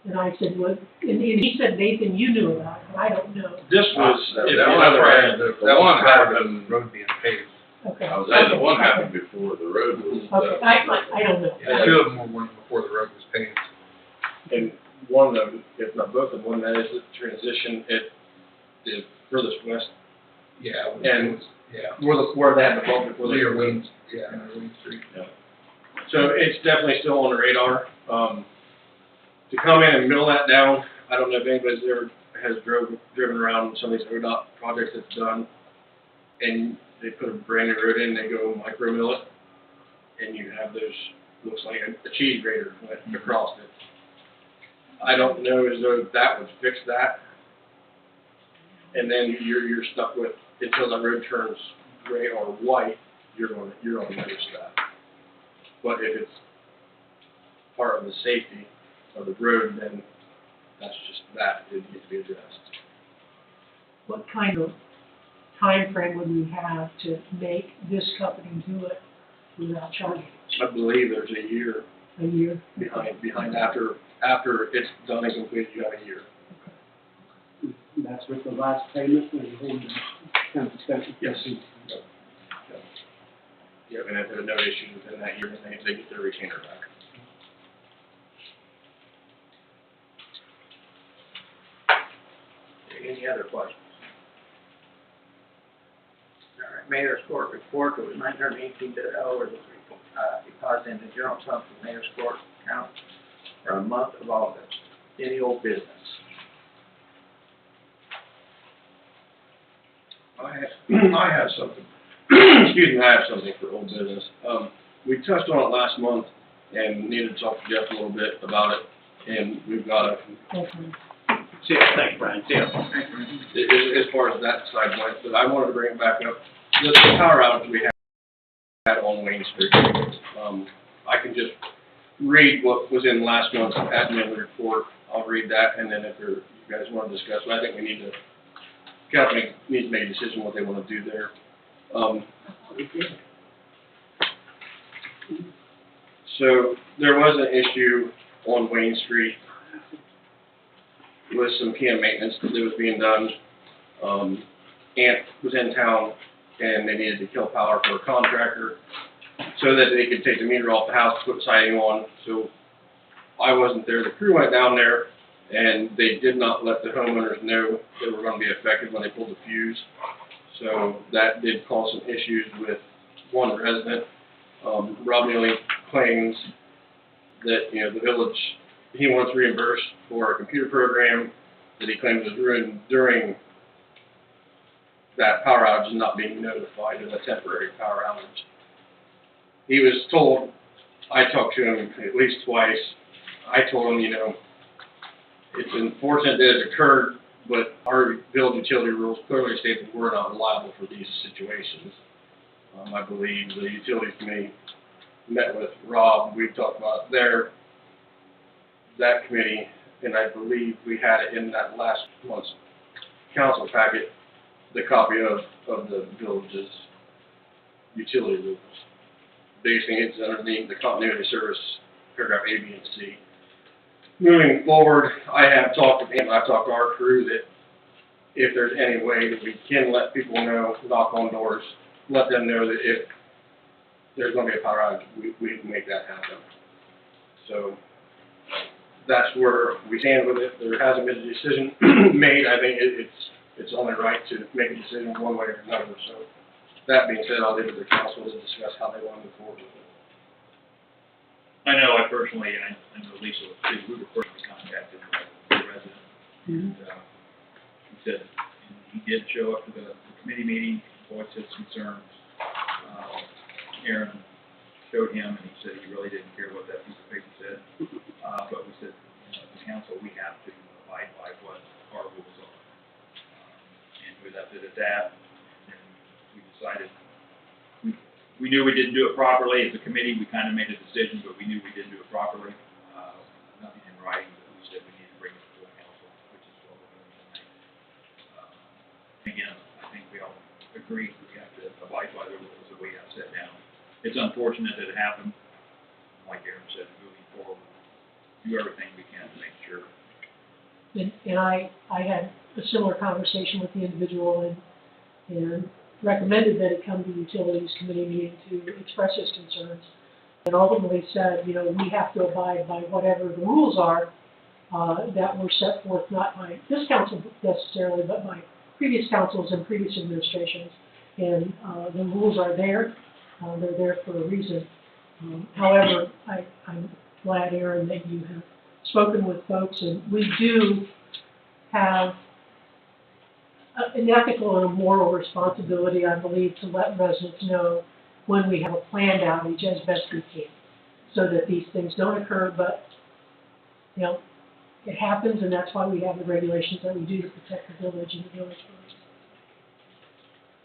And I said, what, and he said, Nathan, you knew about it, but I don't know. This was, if That you one other hand, That one happened, road being paved. Okay. I was saying the one happened before the road was. Okay, I don't know. Yeah, 2 of them were before the road was paved. and one of them, if not both of them, one that is the transition, the furthest west, Yeah. And- Yeah. where they had the bump before they. Near Wayne, yeah, near Wayne Street. So it's definitely still on the radar. To come in and mill that down, I don't know if anybody's ever has driven around some of these ODOT projects that's done, and they put a brand new road in, they go micro mill it, and you have those, looks like a cheese grater went across it. I don't know as though that would fix that, and then you're stuck with, until the road turns gray or white, you're going to notice that. But if it's part of the safety of the road, then that's just that, it needs to be addressed. What kind of time frame would we have to make this company do it without charging? I believe there's a year A year? behind after it's done and completed, you have a year. That's with the last payment and then 10%. Yes. Yeah, and if there are no issues within that year, then they get their retainer back. Any other questions? All right, Mayor's Court report, it was $918 was deposited in the general fund for Mayor's Court account for a month of August. Any old business? I have something, excuse me, I have something for old business. We touched on it last month and needed to talk to Jeff a little bit about it, and we've got a, See ya, thanks, Brian, see ya. as far as that side went, but I wanted to bring it back up. The power outage we had on Waynesfield. I can just read what was in last month's admin report. I'll read that, and then if you guys want to discuss, but I think we need to, company needs to make a decision what they want to do there. So there was an issue on Wayne Street with some PM maintenance that was being done. Ant was in town and they needed to kill power for a contractor so that they could take the meter off the house, put siding on. So I wasn't there. The crew went down there and they did not let the homeowners know they were going to be affected when they pulled the fuse. So that did cause some issues with one resident. Rob Neely claims that, the village, he wants reimbursed for a computer program that he claims was ruined during that power outage and not being notified of a temporary power outage. He was told, I talked to him at least twice, I told him, it's unfortunate that it occurred, but our village utility rules clearly state that we're not liable for these situations. I believe the utilities committee met with Rob, we talked about that committee, and I believe we had it in that last month's council packet, the copy of the village's utility rules. Biggest thing is underneath the continuity of service, paragraph A, B, and C. Moving forward, I have talked with him, I've talked to our crew that if there's any way that we can let people know, knock on doors, let them know that if there's going to be a power outage, we can make that happen. So that's where we stand with it. There hasn't been a decision made. I think it's only right to make a decision one way or another. So that being said, I'll leave it to the council to discuss how they want to move forward with it. I know I personally, and I know Lisa was too, we were personally contacted by the resident. And, he said, he did show up to the committee meeting, voiced his concerns. Aaron showed him, and he said he really didn't care what that piece of paper said. But we said, as a council, we have to abide by what our rules are. And we left it at that, and we decided, we knew we didn't do it properly. As a committee, we kind of made a decision, but we knew we didn't do it properly. Nothing in writing, but we said we need to bring it to the council, which is what we're doing tonight. Again, I think we all agree we have to abide by the rules that we have set down. It's unfortunate that it happened. Like Aaron said, moving forward, do everything we can to make sure. And I had a similar conversation with the individual and recommended that it come to the Utilities Committee meeting to express his concerns. And ultimately said, you know, we have to abide by whatever the rules are that were set forth, not by this council necessarily, but by previous councils and previous administrations. And the rules are there. They're there for a reason. However, I'm glad, Aaron, that you have spoken with folks, and we do have an ethical and a moral responsibility, I believe, to let residents know when we have a planned outage as best we can, so that these things don't occur, but, you know, it happens, and that's why we have the regulations that we do to protect the village and the village folks.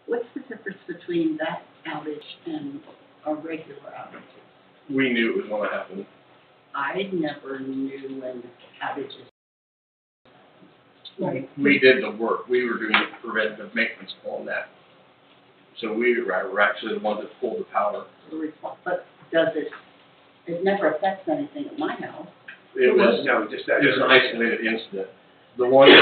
What's the difference between that outage and a regular outage? We knew it was going to happen. I never knew when outages. Right. We did the work. We were doing preventative maintenance on that. So we were actually the ones that pulled the power. But does it never affects anything at my house. It was an isolated incident. The ones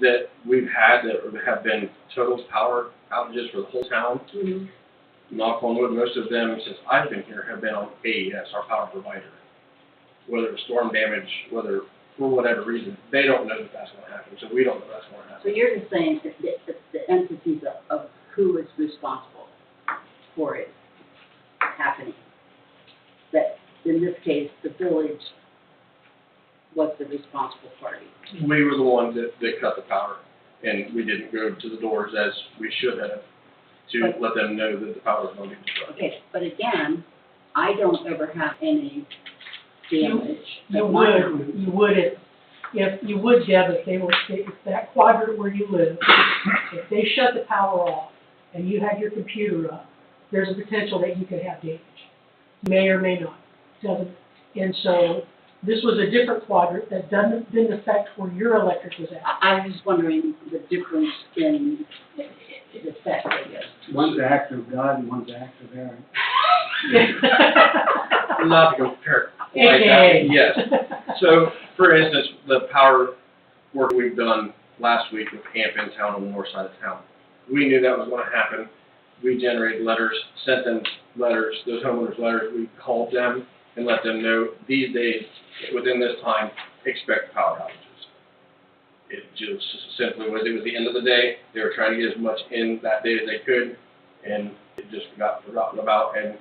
that we've had that have been total power outages for the whole town, knock on wood, most of them since I've been here have been on AES, our power provider. Whether it's storm damage, whether for whatever reason, they don't know that that's going to happen, so we don't know that's going to happen. So you're just saying that the entities of who is responsible for it happening. That in this case, the village was the responsible party. We were the ones that cut the power, and we didn't go to the doors as we should have to let them know that the power was going to be destroyed. Okay, but again, I don't ever have any damage. You would if you would, Deb, if that quadrant where you live, if they shut the power off and you had your computer up, there's a potential that you could have damage. May or may not. Doesn't. And so this was a different quadrant that didn't affect where your electric was at. I was just wondering the difference in the effect, I guess. One's the act of God and one's the act of Aaron. Not to compare like that, yes. So, for instance, the power work we've done last week with AMP in town on the north side of town, we knew that was going to happen. We generated letters, sent them letters, those homeowners letters, we called them and let them know these days, within this time, expect power outages. It just simply was, it was the end of the day, they were trying to get as much in that day as they could, and it just got forgotten about, and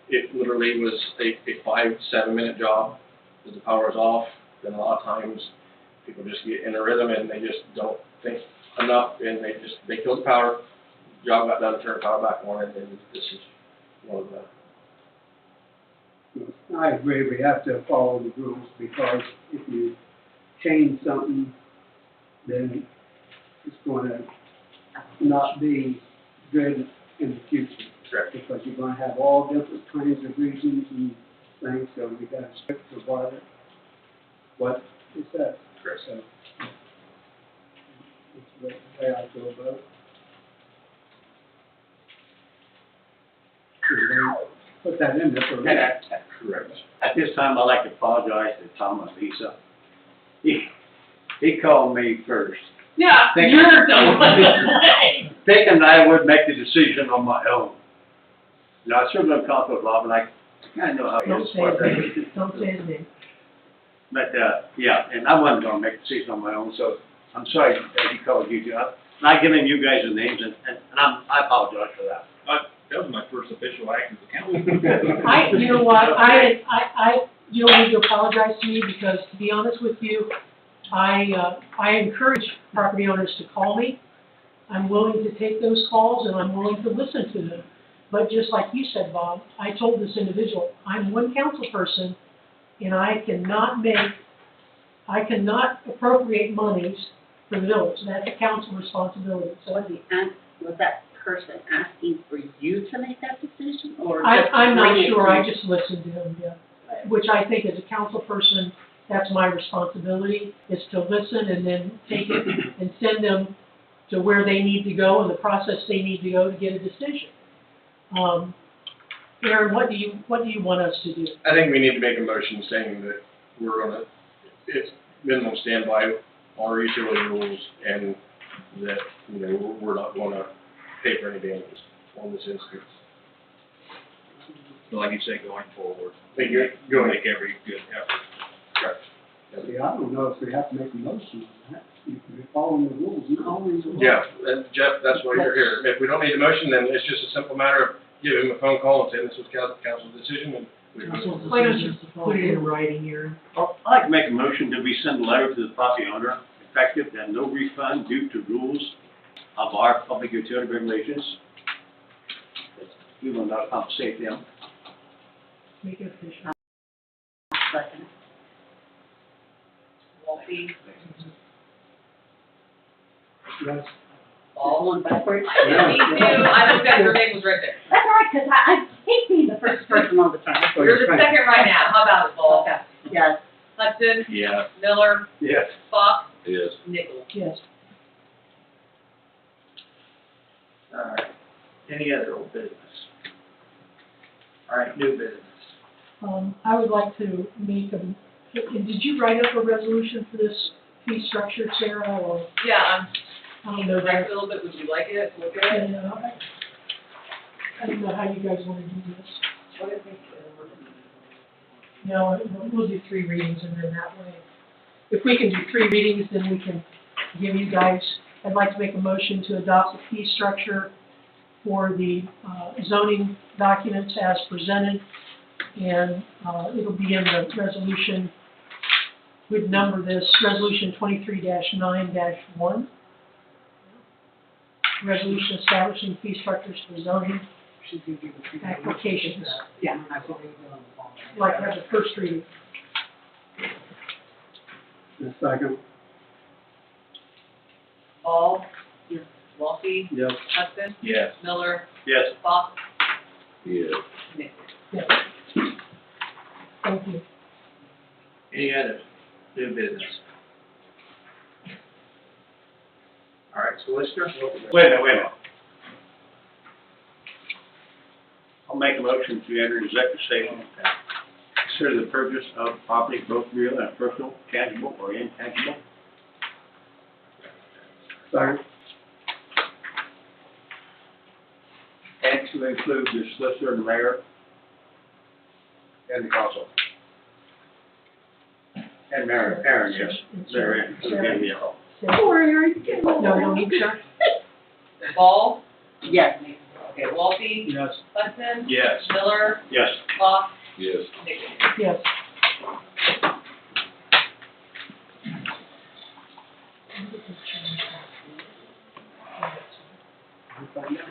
it literally was a 5-7 minute job, because the power was off. Then a lot of times, people just get in a rhythm and they just don't think enough, and they kill the power, job got done, turn the power back on, and this is one of the. I agree, we have to follow the rules, because if you change something, then it's going to not be good in the future. Correct. Because you're going to have all different kinds of reasons and things, so we got to stick to what it says. Correct. So, that's the way I feel about it. Put that in there for me. Correct. At this time, I'd like to apologize to Tom and Lisa. He called me first, Yeah, Thank you're done. thinking I would make the decision on my own. Now, I sure don't talk with Bob, and I know how he Don't is. say his name. Don't say his name. But, yeah, and I wasn't gonna make the decision on my own, so I'm sorry that he called you, Jeff. Not giving you guys the names, and I apologize for that. That was my first official act as a council. You know what, you don't need to apologize to me, because to be honest with you, I encourage property owners to call me. I'm willing to take those calls and I'm willing to listen to them. But just like you said, Bob, I told this individual, I'm one council person and I cannot appropriate monies for the village. That's a council responsibility, so. Was that person asking for you to make that decision, or just I'm not bring it sure, to I you? just listened to him, yeah. Which I think as a council person, that's my responsibility, is to listen and then take it and send them to where they need to go and the process they need to go to get a decision. Aaron, what do you want us to do? I think we need to make a motion saying that we're gonna, it's minimum standby, our utility rules, and that, you know, we're not gonna pay for any damages on this instance. So like you say, going forward, But you're you'll going, make every good effort. correct. See, I don't know if we have to make a motion on that. If you're following the rules, you Following the rules. Yeah, and Jeff, that's why you're here. If we don't need a motion, then it's just a simple matter of giving him a phone call and saying this was council's decision, and we Why don't you put it in writing, Aaron? Well, I'd like to make a motion that we send a letter to the property owner, effective that no refund due to rules of our public utility regulations. We will not compensate them. Make it official. Second. Walke, Yes. Ball. Going backwards. Me too, I looked at your name was right there. That's all right, because I hate being the first person all the time. You're the second right now, how about it, Ball? Okay. Yes. Hudson, Yeah. Miller, Yes. Fox, Yes. Nichols. Yes. All right, any other old business? All right, new business. I would like to make did you write up a resolution for this fee structure, Sarah, or, Yeah, I don't know I'm, that. right, a little bit, would you like it, look at it? And, I don't know how you guys want to do this. What do you think? No, we'll do 3 readings and then that way. If we can do 3 readings, then we can give you guys, I'd like to make a motion to adopt the fee structure for the zoning documents as presented. And it'll be in the resolution, we'd number this, resolution 23-9-1. Resolution establishing fee structures for zoning applications. Yeah. Like have the first reading. The second. Ball? Yes. Walke? Yes. Hudson? Yes. Miller? Yes. Fox? Yes. Nichols. Yes. Thank you. Any other new business? All right, Solicitor? Wait a minute. I'll make a motion to enter executive session. Consider the purchase of property, both real and personal, tangible or intangible. Second. And to include the solicitor and mayor and the council. And Mayor, Aaron, yes. Mayor, yeah. Or Aaron, no, we don't need Sarah. Ball? Yes. Okay, Walke? Yes. Hudson? Yes. Miller? Yes. Fox? Yes. Nichols. Yes. We'll find out.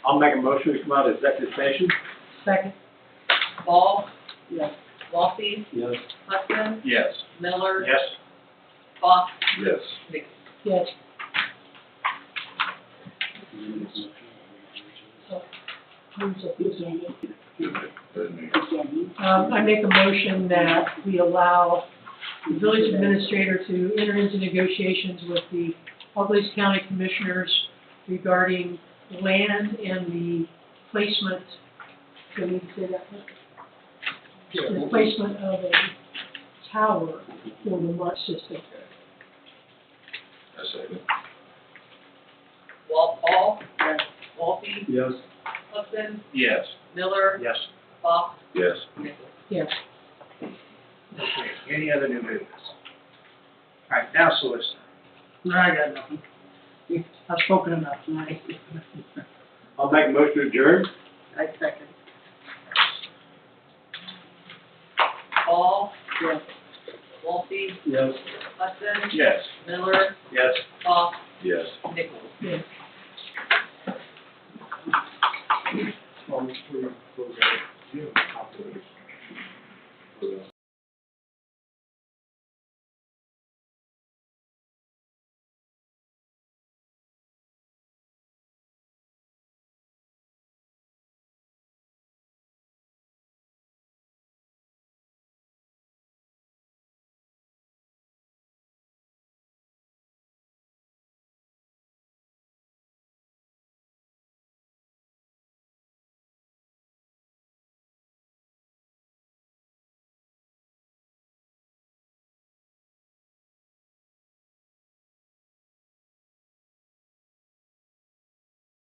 I'll make a motion to come out of executive session. Second. Ball, Yes. Walsey, Yes. Hudson, Yes. Miller, Yes. Fox, Yes. Nichols. Yes. Who's up this end? I make a motion that we allow the village administrator to enter into negotiations with the Ogleys County Commissioners regarding land and the placement, do we need to say that? The placement of a tower for the MUT system. I second. Ball, Walsey, Yes. Hudson, Yes. Miller, Yes. Fox, Yes. Nichols. Yes. Okay, any other new business? All right, now solicitor. No, I got nothing. I've spoken enough tonight. I'll make a motion to adjourn. I second. Ball, Yes. Walsey, Yes. Hudson, Yes. Miller, Yes. Fox, Yes. Nichols. Yes. Well, we close out.